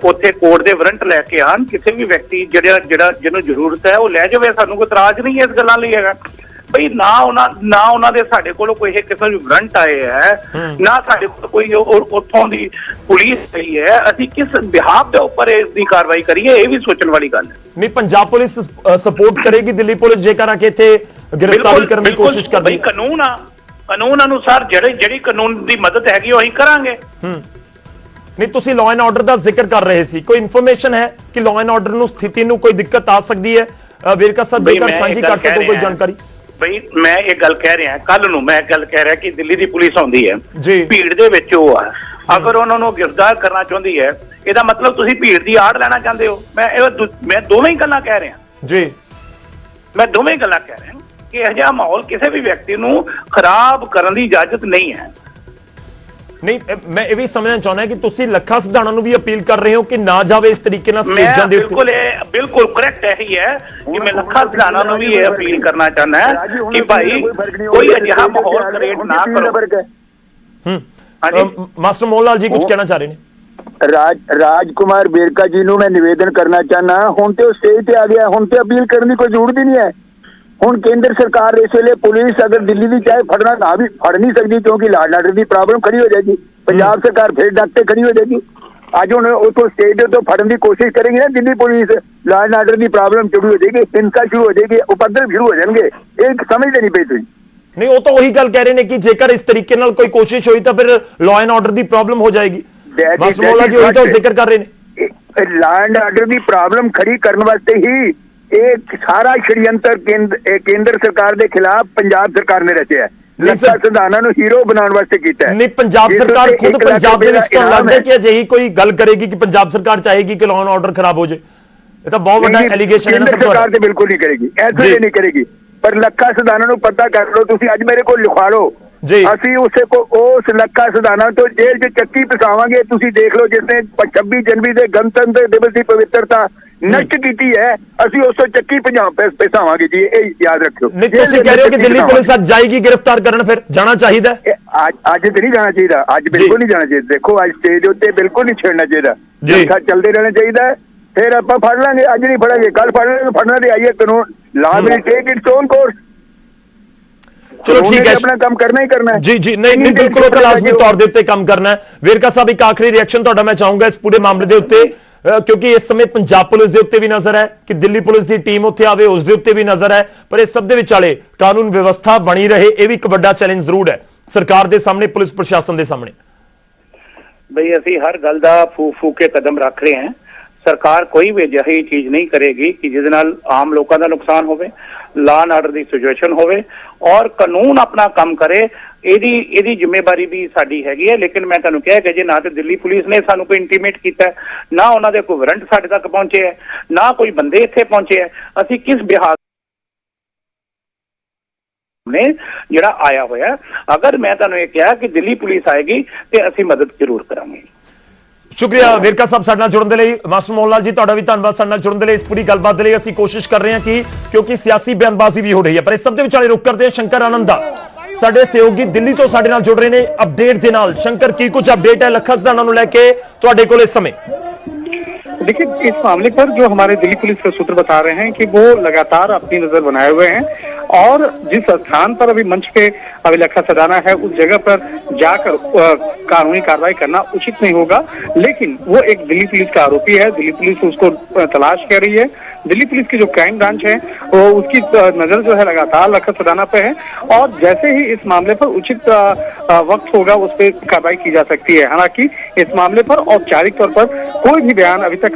ਉੱਥੇ ਕੋਰਟ ਦੇ ਵਾਰੰਟ ਲੈ ਕੇ ਆਣ, ਕਿਸੇ ਵੀ ਵਿਅਕਤੀ ਜਿਹੜਾ ਜਿਹਨੂੰ ਜ਼ਰੂਰਤ ਹੈ ਉਹ ਲੈ ਜਾਵੇ। ਸਾਨੂੰ ਕੋਈ ਇਤਰਾਜ਼ ਨਹੀਂ ਹੈ ਇਸ ਗੱਲਾਂ ਲਈ ਹੈਗਾ ਬਈ ਨਾ ਉਹਨਾਂ ਦੇ ਸਾਡੇ ਕੋਲ ਕੋਈ ਕਿਸਮ ਦੇ ਵਾਰੰਟ ਆਏ ਹੈ, ਨਾ ਸਾਡੇ ਕੋਲ ਕੋਈ ਉੱਥੋਂ ਦੀ ਪੁਲਿਸ ਆਈ ਹੈ। ਅਸੀਂ ਕਿਸ ਬਿਹਾਫ ਦੇ ਉੱਪਰ ਇਸ ਦੀ ਕਾਰਵਾਈ ਕਰੀਏ, ਇਹ ਵੀ ਸੋਚਣ ਵਾਲੀ ਗੱਲ ਹੈ। ਨਹੀਂ, ਪੰਜਾਬ ਪੁਲਿਸ ਸਪੋਰਟ ਕਰੇਗੀ ਦਿੱਲੀ ਪੁਲਿਸ ਜੇਕਰ ਆ ਕੇ ਇੱਥੇ ਗ੍ਰਿਫਤਾਰੀ ਕਰਨ ਦੀ ਕੋਸ਼ਿਸ਼ ਕਰਦੀ ਹੈ। ਕਾਨੂੰਨ ਅਨੁਸਾਰ ਜਿਹੜੀ ਕਾਨੂੰਨ ਦੀ ਮਦਦ ਹੈਗੀ ਉਹ ਅਸੀਂ ਕਰਾਂਗੇ। ਨਹੀਂ, ਤੁਸੀਂ ਲਾਅ ਐਂਡ ਆਰਡਰ ਦਾ ਜ਼ਿਕਰ ਕਰ ਰਹੇ ਸੀ, ਕੋਈ ਇਨਫੋਰਮੇਸ਼ਨ ਹੈ ਕਿ ਲਾਅ ਐਂਡ ਆਰਡਰ ਨੂੰ ਸਥਿਤੀ ਨੂੰ ਕੋਈ ਦਿੱਕਤ ਆ ਸਕਦੀ ਹੈ? ਵੇਰਕਾ ਸਾਹਿਬ ਜੇਕਰ ਸਾਂਝੀ ਕਰ ਸਕਦੇ ਕੋਈ ਜਾਣਕਾਰੀ। ਬਈ ਮੈਂ ਇਹ ਗੱਲ ਕਹਿ ਰਿਹਾ, ਕੱਲ ਨੂੰ ਮੈਂ ਗੱਲ ਕਹਿ ਰਿਹਾ ਕਿ ਦਿੱਲੀ ਦੀ ਪੁਲਿਸ ਆਉਂਦੀ ਹੈ, ਜੀ ਭੀੜ ਦੇ ਵਿੱਚ ਉਹ ਆ, ਅਗਰ ਉਹਨਾਂ ਨੂੰ ਗ੍ਰਿਫਤਾਰ ਕਰਨਾ ਚਾਹੁੰਦੀ ਹੈ ਇਹਦਾ ਮਤਲਬ ਤੁਸੀਂ ਭੀੜ ਦੀ ਆੜ ਲੈਣਾ ਚਾਹੁੰਦੇ ਹੋ। ਮੈਂ ਦੋਵੇਂ ਹੀ ਗੱਲਾਂ ਕਹਿ ਰਿਹਾ ਜੀ, ਮੈਂ ਦੋਵੇਂ ਗੱਲਾਂ ਕਹਿ ਰਿਹਾ ਕਿ ਇਹ ਜਿਹਾ ਮਾਹੌਲ ਕਿਸੇ ਵੀ ਵਿਅਕਤੀ ਨੂੰ ਖਰਾਬ ਕਰਨ ਦੀ ਇਜਾਜ਼ਤ ਨਹੀਂ ਹੈ। ਨਹੀਂ, ਮੈਂ ਇਹ ਵੀ ਸਮਝਣਾ ਚਾਹੁੰਦਾ ਕਿ ਤੁਸੀਂ ਲੱਖਾ ਸਿਧਾਣਾ ਨੂੰ ਵੀ ਅਪੀਲ ਕਰ ਰਹੇ ਹੋ ਕਿ ਨਾ ਜਾਵੇ ਇਸ ਤਰੀਕੇ ਨਾਲ ਸਟੇਜਾਂ ਦੇ ਉੱਤੇ। ਬਿਲਕੁਲ ਕਰੈਕਟ ਇਹੀ ਹੈ ਕਿ ਮੈਂ ਲੱਖਾ ਸਿਧਾਣਾ ਨੂੰ ਵੀ ਇਹ ਅਪੀਲ ਕਰਨਾ ਚਾਹੁੰਦਾ ਕਿ ਭਾਈ ਕੋਈ ਅਜਿਹਾ ਮਾਹੌਲ ਕ੍ਰੀਏਟ ਨਾ ਕਰੋ। ਮਾਸਟਰ ਮੋਹਨ ਲਾਲ ਜੀ ਕੁਝ ਕਹਿਣਾ ਚਾਹ ਰਹੇ ਨੇ। राजकुमार बेरका जी ਨੂੰ मैं निवेदन करना चाहना, ਹੁਣ ਤੇ ਉਹ ਸਟੇਜ ਤੇ ਆ ਗਿਆ, ਹੁਣ ਤੇ ਅਪੀਲ ਕਰਨ ਦੀ ਕੋਈ ਜ਼ਰੂਰਤ ਹੀ ਨਹੀਂ ਹੈ। ਹੁਣ ਕੇਂਦਰ ਸਰਕਾਰ ਇਸ ਵੇਲੇ ਪੁਲਿਸ ਅਗਰ ਦਿੱਲੀ ਦੀ ਚਾਹੇ ਫੜਨਾ ਨਾ ਵੀ ਫੜ ਨਹੀਂ ਸਕਦੀ ਕਿਉਂਕਿ law and order the problem ਖੜੀ ਹੋ ਜਾਏਗੀ। ਪੰਜਾਬ ਸਰਕਾਰ ਫਿਰ ਡੱਕ ਤੇ ਖੜੀ ਹੋ ਜਾਏਗੀ। ਅੱਜ ਹੁਣ ਉਤੋਂ ਸਟੇਜ ਤੋਂ ਫੜਨ ਦੀ ਕੋਸ਼ਿਸ਼ ਕਰੇਗੀ ਨਾ Delhi police, law and order the problem ਸ਼ੁਰੂ ਹੋ ਜਾਏਗੀ, ਹਿੰਸਾ ਸ਼ੁਰੂ ਹੋ ਜਾਏਗੀ, ਉਪਦਰ ਸ਼ੁਰੂ ਹੋ ਜਾਣਗੇ। ਇਹ ਸਮਝਦੇ ਨਹੀਂ ਪਏ ਤੁਸੀਂ। ਨਹੀਂ, ਉਹ ਤਾਂ ਉਹੀ ਗੱਲ ਕਹਿ ਰਹੇ ਨੇ ਕਿ ਜੇਕਰ ਇਸ ਤਰੀਕੇ ਨਾਲ ਕੋਈ ਕੋਸ਼ਿਸ਼ ਹੋਈ ਤਾਂ ਫਿਰ law and order the problem ਹੋ ਜਾਏਗੀ। ਮਾਸਟਰ ਮੋਹਨ ਲਾਲ ਜੀ ਉਹੀ ਤਾਂ ਜ਼ਿਕਰ ਕਰ ਰਹੇ ਨੇ। Law and order the problem ਖੜੀ ਕਰਨ ਵਾਸਤੇ ਹੀ ਇਹ ਸਾਰਾ ਸ਼ੜਯੰਤਰ ਕੇਂਦਰ ਸਰਕਾਰ ਦੇ ਖਿਲਾਫ ਪੰਜਾਬ ਸਰਕਾਰ ਨੇ ਰਚਿਆ ਹੈ। ਲੱਖਾ ਸਿਧਾਣਾ ਨੂੰ ਹੀਰੋ ਬਣਾਉਣ ਵਾਸਤੇ ਕੀਤਾ ਹੈ। ਨਹੀਂ, ਪੰਜਾਬ ਸਰਕਾਰ ਖੁਦ ਪੰਜਾਬ ਦੇ ਵਿੱਚ ਤਾਂ ਲੱਗਦਾ ਕਿ ਅਜਿਹੀ ਕੋਈ ਗੱਲ ਕਰੇਗੀ ਕਿ ਪੰਜਾਬ ਸਰਕਾਰ ਚਾਹੇਗੀ ਕਿ ਲਾਅ ਐਂਡ ਆਰਡਰ ਖਰਾਬ ਹੋ ਜਾਏ। ਇਹ ਤਾਂ ਬਹੁਤ ਵੱਡਾ ਐਲੀਗੇਸ਼ਨ ਹੈ ਨਾ। ਸਰਕਾਰ ਤੇ ਬਿਲਕੁਲ ਨਹੀਂ ਕਰੇਗੀ, ਐਸੇ ਨਹੀਂ ਕਰੇਗੀ। ਪਰ ਲੱਖਾ ਸਿਧਾਣਾ ਨੂੰ ਪਤਾ ਕਰ ਲਓ ਤੁਸੀਂ, ਅੱਜ ਮੇਰੇ ਕੋਲ ਲਿਖਵਾ ਲਓ, ਅਸੀਂ ਉਸ ਲੱਖਾ ਸਿਧਾਣਾ ਤੋਂ ਜੇਲ੍ਹ 'ਚ ਚੱਕੀ ਪਸਾਵਾਂਗੇ। ਤੁਸੀਂ ਦੇਖ ਲਓ ਜਿਸਨੇ 26 ਜਨਵਰੀ ਦੇ ਗਣਤੰਤਰ ਦਿਵਸ ਦੀ ਪਵਿੱਤਰਤਾ ਨਸ਼ਟ ਕੀਤੀ ਹੈ, ਅਸੀਂ ਉਸ ਤੋਂ ਚੱਕੀ ਪਸਾਵਾਂਗੇ ਜੀ, ਇਹ ਯਾਦ ਰੱਖਿਓ। ਨਹੀਂ, ਤੁਸੀਂ ਕਹਿ ਰਹੇ ਹੋ ਕਿ ਦਿੱਲੀ ਪੁਲਿਸ ਅੱਜ ਜਾਏਗੀ ਗ੍ਰਿਫਤਾਰ ਕਰਨ, ਫਿਰ ਜਾਣਾ ਚਾਹੀਦਾ? ਅੱਜ ਤੇ ਨਹੀਂ ਜਾਣਾ ਚਾਹੀਦਾ, ਅੱਜ ਬਿਲਕੁਲ ਨਹੀਂ ਜਾਣਾ ਚਾਹੀਦਾ। ਦੇਖੋ ਅੱਜ ਸਟੇਜ ਉੱਤੇ ਬਿਲਕੁਲ ਨਹੀਂ ਛੇੜਨਾ ਚਾਹੀਦਾ, ਚੱਲਦੇ ਰਹਿਣਾ ਚਾਹੀਦਾ। ਫਿਰ ਆਪਾਂ ਫੜ ਲਾਂਗੇ, ਅੱਜ ਨਹੀਂ ਫੜਾਂਗੇ, ਕੱਲ ਫੜ ਲਾਂਗੇ। ਫੜਨਾ ਤੇ ਆਈਏ ਕਾਨੂੰਨ, ਲਾ will take it's on course. ਚਲੋ ਠੀਕ ਹੈ, ਆਪਣਾ ਕੰਮ ਕਰਨਾ ਹੀ ਕਰਨਾ ਹੈ। ਜੀ ਜੀ, ਨਹੀਂ ਬਿਲਕੁਲ, ਉਹ ਤਾਂ ਲਾਜ਼ਮੀ ਤੌਰ ਦੇ ਉੱਤੇ ਕੰਮ ਕਰਨਾ ਹੈ। ਵੇਰਕਾ ਸਾਹਿਬ, ਇੱਕ ਆਖਰੀ ਰਿਐਕਸ਼ਨ ਤੁਹਾਡਾ ਮੈਂ ਚਾਹੂੰਗਾ ਇਸ ਪੂਰੇ ਮਾਮਲੇ ਦੇ ਉੱਤੇ, ਕਿਉਂਕਿ ਇਸ ਸਮੇਂ ਪੰਜਾਬ ਪੁਲਿਸ ਦੇ ਉੱਤੇ ਵੀ ਨਜ਼ਰ ਹੈ ਕਿ ਦਿੱਲੀ ਪੁਲਿਸ ਦੀ ਟੀਮ ਉੱਥੇ ਆਵੇ, ਉਸ ਦੇ ਉੱਤੇ ਵੀ ਨਜ਼ਰ ਹੈ, ਪਰ ਇਸ ਸਭ ਦੇ ਵਿਚਾਲੇ ਕਾਨੂੰਨ ਵਿਵਸਥਾ ਬਣੀ ਰਹੇ, ਇਹ ਵੀ ਇੱਕ ਵੱਡਾ ਚੈਲੰਜ ਜ਼ਰੂਰ ਹੈ ਸਰਕਾਰ ਦੇ ਸਾਹਮਣੇ, ਪੁਲਿਸ ਪ੍ਰਸ਼ਾਸਨ ਦੇ ਸਾਹਮਣੇ। ਬਈ ਅਸੀਂ ਹਰ ਗੱਲ ਦਾ ਫੂਕ ਕੇ ਕਦਮ ਰੱਖ ਰਹੇ ਹਾਂ। ਸਰਕਾਰ ਕੋਈ ਵੀ ਅਜਿਹੀ ਚੀਜ਼ ਨਹੀਂ ਕਰੇਗੀ ਕਿ ਜਿਹਦੇ ਨਾਲ ਆਮ ਲੋਕਾਂ ਦਾ ਨੁਕਸਾਨ ਹੋਵੇ, law and order the situation ਹੋਵੇ ਔਰ ਕਾਨੂੰਨ ਆਪਣਾ ਕੰਮ ਕਰੇ। ਇਹਦੀ ਜ਼ਿੰਮੇਵਾਰੀ ਵੀ ਸਾਡੀ ਹੈਗੀ ਹੈ। ਲੇਕਿਨ ਮੈਂ ਤੁਹਾਨੂੰ ਕਿਹਾ ਕਿ ਜੇ ਨਾ ਤੇ ਦਿੱਲੀ ਪੁਲਿਸ ਨੇ ਸਾਨੂੰ ਕੋਈ ਇੰਟੀਮੇਟ ਕੀਤਾ, ਨਾ ਉਹਨਾਂ ਦੇ ਕੋਈ ਵਾਰੰਟ ਸਾਡੇ ਤੱਕ ਪਹੁੰਚੇ ਹੈ, ਨਾ ਕੋਈ ਬੰਦੇ ਇੱਥੇ ਪਹੁੰਚੇ ਹੈ, ਅਸੀਂ ਕਿਸ ਬਿਹਾਰ ਨੇ ਜਿਹੜਾ ਆਇਆ ਹੋਇਆ। ਅਗਰ ਮੈਂ ਤੁਹਾਨੂੰ ਇਹ ਕਿਹਾ ਕਿ ਦਿੱਲੀ ਪੁਲਿਸ ਆਏਗੀ ਤੇ ਅਸੀਂ ਮਦਦ ਜ਼ਰੂਰ ਕਰਾਂਗੇ। ਸ਼ੁਕਰੀਆ ਵੇਰਕਾ ਸਾਹਿਬ ਸਾਡੇ ਨਾਲ ਜੁੜਨ ਦੇ ਲਈ। ਮਾਸਟਰ ਮੋਹਨ ਲਾਲ ਜੀ, ਤੁਹਾਡਾ ਵੀ ਧੰਨਵਾਦ ਸਾਡੇ ਨਾਲ ਜੁੜਨ ਦੇ ਲਈ। ਇਸ ਪੂਰੀ ਗੱਲਬਾਤ ਦੇ ਲਈ ਅਸੀਂ ਕੋਸ਼ਿਸ਼ ਕਰ ਰਹੇ ਹਾਂ ਕਿ ਕਿਉਂਕਿ ਸਿਆਸੀ ਬਿਆਨਬਾਜ਼ੀ ਵੀ ਹੋ ਰਹੀ ਹੈ, ਪਰ ਇਸ ਸਭ ਦੇ ਵਿਚਾਲੇ ਰੁਕ ਕਰਦੇ ਹਾਂ ਸ਼ੰਕਰ ਆਨੰਦ ਦਾ। ਸਾਡੇ ਸਹਿਯੋਗੀ ਦਿੱਲੀ ਤੋਂ ਸਾਡੇ ਨਾਲ ਜੁੜ ਰਹੇ ਨੇ ਅਪਡੇਟ ਦੇ ਨਾਲ। शंकर, की कुछ अपडेट है ਲੱਖਾ ਸਿਧਾਣਾ ਨੂੰ ਲੈ ਕੇ ਤੁਹਾਡੇ ਕੋਲ ਇਸ ਸਮੇਂ? देखिए, इस मामले पर जो हमारे दिल्ली पुलिस के सूत्र बता रहे हैं कि वो लगातार अपनी नजर बनाए हुए हैं और जिस स्थान पर अभी मंच पे अभी लखा सिधाना है उस जगह पर जाकर कानूनी कार्रवाई करना उचित नहीं होगा। लेकिन वो एक दिल्ली पुलिस का आरोपी है, दिल्ली पुलिस उसको तलाश कर रही है। दिल्ली पुलिस की जो क्राइम ब्रांच है वो उसकी नजर जो है लगातार लखा सिधाना पे है और जैसे ही इस मामले पर उचित वक्त होगा उस पर कार्रवाई की जा सकती है। हालांकि इस मामले पर औपचारिक तौर पर कोई भी बयान अभी तक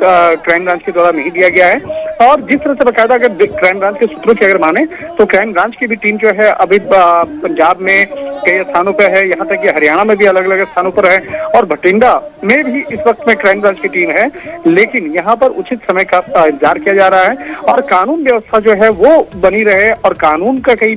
क्राइम ब्रांच के द्वारा नहीं दिया गया है। और जिस तरह से बाकायदा अगर क्राइम ब्रांच के सूत्रों की अगर माने तो क्राइम ब्रांच की भी टीम जो है अभी पंजाब में कई स्थानों पर है, यहाँ तक कि हरियाणा में भी अलग अलग स्थानों पर है, और भटिंडा में भी इस वक्त में क्राइम ब्रांच की टीम है। लेकिन यहाँ पर उचित समय का इंतजार किया जा रहा है और कानून व्यवस्था जो है वो बनी रहे और कानून का कहीं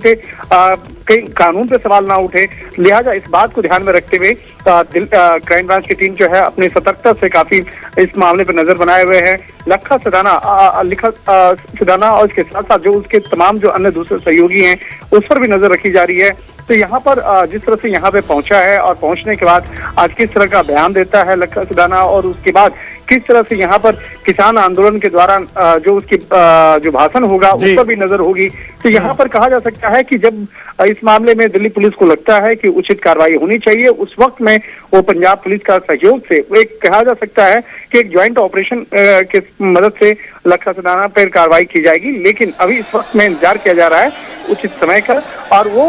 कानून पे सवाल ना उठे। लिहाजा इस बात को ध्यान में रखते हुए क्राइम ब्रांच की टीम जो है अपनी सतर्कता से काफी इस मामले पर नजर बनाए हुए है। लखा सदाना और इसके साथ साथ जो उसके तमाम जो अन्य दूसरे सहयोगी हैं उस पर भी नजर रखी जा रही है। तो यहाँ पर जिस तरह से यहाँ पे पहुंचा है और पहुंचने के बाद आज किस तरह का बयान देता है लखा सदाना, और उसके बाद किस तरह से यहाँ पर किसान आंदोलन के दौरान जो उसकी जो भाषण होगा उस पर भी नजर होगी। तो यहाँ पर कहा जा सकता है कि जब इस मामले में दिल्ली पुलिस को लगता है कि उचित कार्रवाई होनी चाहिए, उस वक्त में वो पंजाब पुलिस का सहयोग से एक कहा जा सकता है कि एक ज्वाइंट ऑपरेशन के मदद से लखा सदाना पर कार्रवाई की जाएगी। लेकिन अभी इस वक्त में इंतजार किया जा रहा है उचित समय का, और वो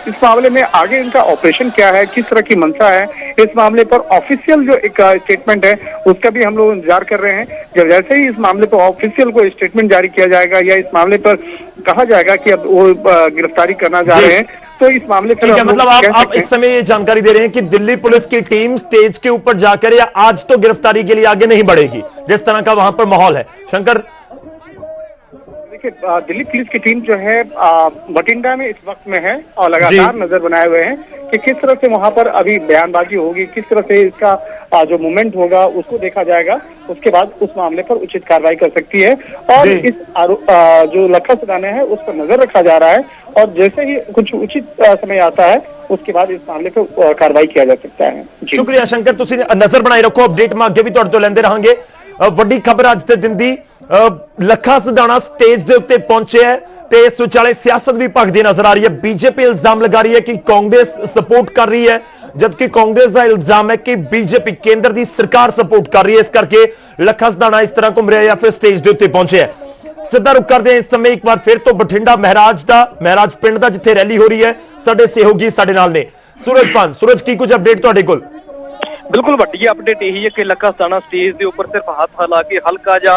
इस मामले में आगे इनका ऑपरेशन क्या है, किस तरह की मंशा है, इस मामले पर ऑफिशियल जो एक स्टेटमेंट है उसका भी हम लोग इंतजार कर रहे हैं। जब जैसे ही इस मामले पर ऑफिशियल को स्टेटमेंट जारी किया जाएगा या इस मामले पर कहा जाएगा कि अब वो गिरफ्तारी करना जा रहे हैं, तो इस मामले पर मतलब आप इस समय ये जानकारी दे रहे हैं कि दिल्ली पुलिस की टीम स्टेज के ऊपर जाकर या आज तो गिरफ्तारी के लिए आगे नहीं बढ़ेगी, जिस तरह का वहां पर माहौल है। शंकर, दिल्ली पुलिस की टीम जो है भटिंडा में इस वक्त में है और लगातार नजर बनाए हुए हैं कि किस तरह से वहां पर अभी बयानबाजी होगी, किस तरह से इसका जो मूवमेंट होगा उसको देखा जाएगा। उसके बाद उस मामले पर उचित कार्रवाई कर सकती है और इस जो लखा सदाना है उस पर नजर रखा जा रहा है, और जैसे ही कुछ उचित समय आता है उसके बाद इस मामले पर कार्रवाई किया जा सकता है। शुक्रिया शंकर, तुसी नजर बनाई रखो, अपडेट में अगे भी तुहाडे तो लेंदे रहांगे। ਵੱਡੀ ਖਬਰ ਅੱਜ ਦੇ ਦਿਨ ਦੀ, ਲੱਖਾ ਸਦਾਣਾ ਸਟੇਜ ਦੇ ਉੱਤੇ ਪਹੁੰਚਿਆ ਹੈ ਤੇ ਇਸ ਵਿਚਾਲੇ ਸਿਆਸਤ ਵੀ ਭਖਦੀ ਨਜ਼ਰ ਆ ਰਹੀ ਹੈ। ਬੀਜੇਪੀ ਇਲਜ਼ਾਮ ਲਗਾ ਰਹੀ ਹੈ ਕਿ ਕਾਂਗਰਸ ਸਪੋਰਟ ਕਰ ਰਹੀ ਹੈ, ਜਦਕਿ ਕਾਂਗਰਸ ਦਾ ਇਲਜ਼ਾਮ ਹੈ ਕਿ ਬੀਜੇਪੀ ਕੇਂਦਰ ਦੀ ਸਰਕਾਰ ਸਪੋਰਟ ਕਰ ਰਹੀ ਹੈ। ਇਸ ਕਰਕੇ ਲੱਖਾ ਸਦਾਣਾ ਇਸ ਤਰ੍ਹਾਂ ਘੁੰਮ ਰਿਹਾ ਜਾਂ ਫਿਰ ਸਟੇਜ ਦੇ ਉੱਤੇ ਪਹੁੰਚਿਆ ਹੈ। ਸਿੱਧਾ ਰੁਕ ਕਰਦੇ ਹਾਂ ਇਸ ਸਮੇਂ ਇੱਕ ਵਾਰ ਫਿਰ ਤੋਂ ਬਠਿੰਡਾ ਮਹਿਰਾਜ ਪਿੰਡ ਦਾ, ਜਿੱਥੇ ਰੈਲੀ ਹੋ ਰਹੀ ਹੈ। ਸਾਡੇ ਸਹਿਯੋਗੀ ਸਾਡੇ ਨਾਲ ਨੇ सूरज की कुछ अपडेट ਤੁਹਾਡੇ ਕੋਲ? बिल्कुल वड्डी अपडेट यही है कि लखा सदाना स्टेज के उपर सिर्फ हाथ हिला के हल्का जा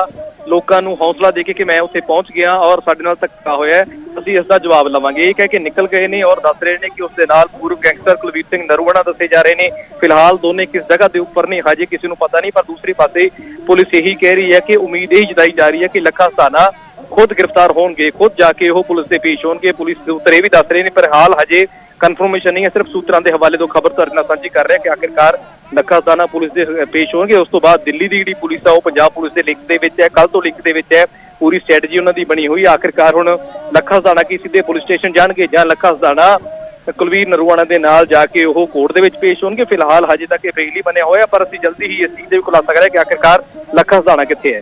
लोगों को हौसला दे के मैं उत्थे पहुंच गया और साडे नाल धक्का होया, असीं इसदा जवाब लवांगे। ये कह के निकल गए ने और दस रहे ने कि उसदे नाल पूर्व गैंगस्टर कुलवीर सिंह नरूआणा दसे जा रहे ने। फिलहाल दोने किस जगह के उपर ने हजे किसी को पता नहीं, पर दूसरी पासे पुलिस यही कह रही है कि उम्मीद यही जताई जा रही है कि लखा सदाना खुद गिरफ्तार होंगे, खुद जाके वो पुलिस से पेश होंगे। पुलिस के उत्तर भी दस रहे ने, पर हाल हजे कन्फर्मेशन नहीं है, सिर्फ सूत्रों के हवाले तो खबर तुहाडे नाल साझी कर रहे हैं कि आखिरकार लखा सदाना पुलिस से पेश होंगे। उस तो बाद दिल्ली की जी पुलिस है वो पंजाब पुलिस के लिंक दे विच है, कल तो लिंक दे विच है, पूरी स्ट्रैटेजी उन्होंने बनी हुई। आखिरकार हुण लखा सदाना की सीधे पुलिस स्टेशन जाणगे जां लखा सदाना कुलवीर नरूआणा के नाल जाके वो कोर्ट दे विच पेश होंगे। फिलहाल हजे तक ये फेल ही बनया होया, पर असीं जल्दी ही इस चीज़ का खुलासा करें कि आखिरकार लखा सदाना कित्थे है।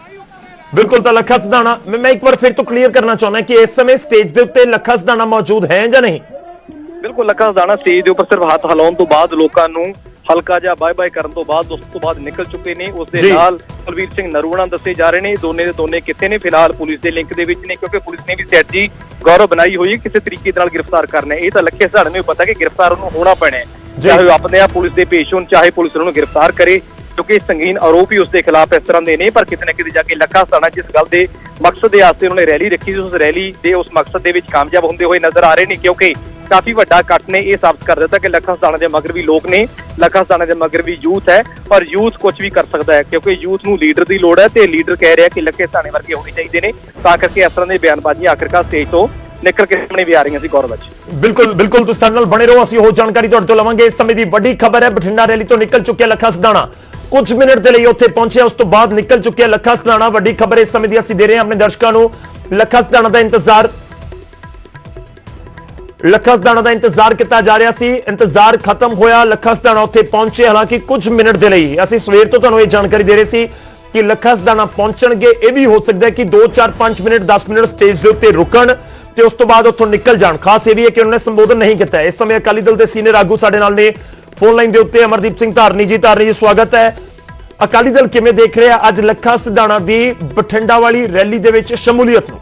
बिल्कुल, तो लखा सदाना मैं एक बार फिर तो क्लीयर करना चाहना कि इस समय स्टेज के उत्ते लखा सदाना मौजूद है या नहीं? बिल्कुल, लखा सदाना स्टेज के उपर सिर्फ हाथ हिलाउण तो बाद लोगों को हल्का जा बाय बाय करन तो बाद उस तो बाद निकल चुके ने। उस दे नाल कुलवीर सिंह नरूआणा दसे जा रहे ने, दोने दे दोने किथे ने फिलहाल पुलिस के लिंक दे विच ने, क्योंकि पुलिस ने भी स्ट्रैटेजी गौरव बनाई हुई है किसी तरीके नाल गिरफ्तार करना है। ये तो लखे सदाना ने पता कि गिरफ्तार उन्होंने होना पैना है, चाहे अपने आप पुलिस के पेश होण, चाहे पुलिस उन्होंने गिरफ्तार करे, क्योंकि संगीन आरोप ही उसके खिलाफ इस तरह के ने। पर कितने न किते जाके लखा सदाना जिस गल के मकसद के वास्ते उन्होंने रैली रखी थी, उस रैली के उस मकसद के कामयाब होंदे हुए नजर आ रहे हैं, क्योंकि काफी वड्डा कट ने यह साबित कर दिता कि लखा सदाना के मगर भी लोग ने, लखा सदाना के मगर भी यूथ है और यूथ कुछ भी कर सकता है, क्योंकि यूथ नूं लीडर की लोड़ है तो लीडर कह रहे हैं कि लखे सदाने वर्गे होने चाहिए ने। तां करके इस तरह की बयानबाजी आखिरकार स्टेज तो निकल के सामने भी आ रही सी। गौरव बिल्कुल तुसीं साडे नाल बने रहो, असीं होर जानकारी तुहाडे तों लवांगे। इस समय की वड्डी खबर है, बठिंडा रैली तो निकल चुके लखा सदाना, कुछ मिनट के लिए उत्थे पहुंचे, उस तो बाद निकल चुके लखा सदाना। वड्डी खबर इस समय की असीं दे रहे हैं अपने दर्शकों को। लखा सदाना का इंतजार किया जा रहा सी, इंतजार खत्म होया, लखा सदाना उत्थे पहुंचे। हालांकि कुछ मिनट के लिए असीं सवेर तो तुहानूं ये जानकारी दे रहे सी कि लखा सदाना पहुंचणगे। यह भी हो सकता है कि 2 4 5 मिनट 10 मिनट स्टेज के उत्ते रुकण ते उस तो बाद उत्थों निकल जाण। खास यह भी है कि उन्होंने संबोधन नहीं किया। इस समय अकाली दल के सीनियर आगू साडे नाल ने फोन लाइन के उत्ते। अमरदीप सिंह धारनी जी स्वागत है। अकाली दल किवें देख रहे हैं अज लखा सदाना की बठिंडा वाली रैली दे विच शमूलीयत नूं?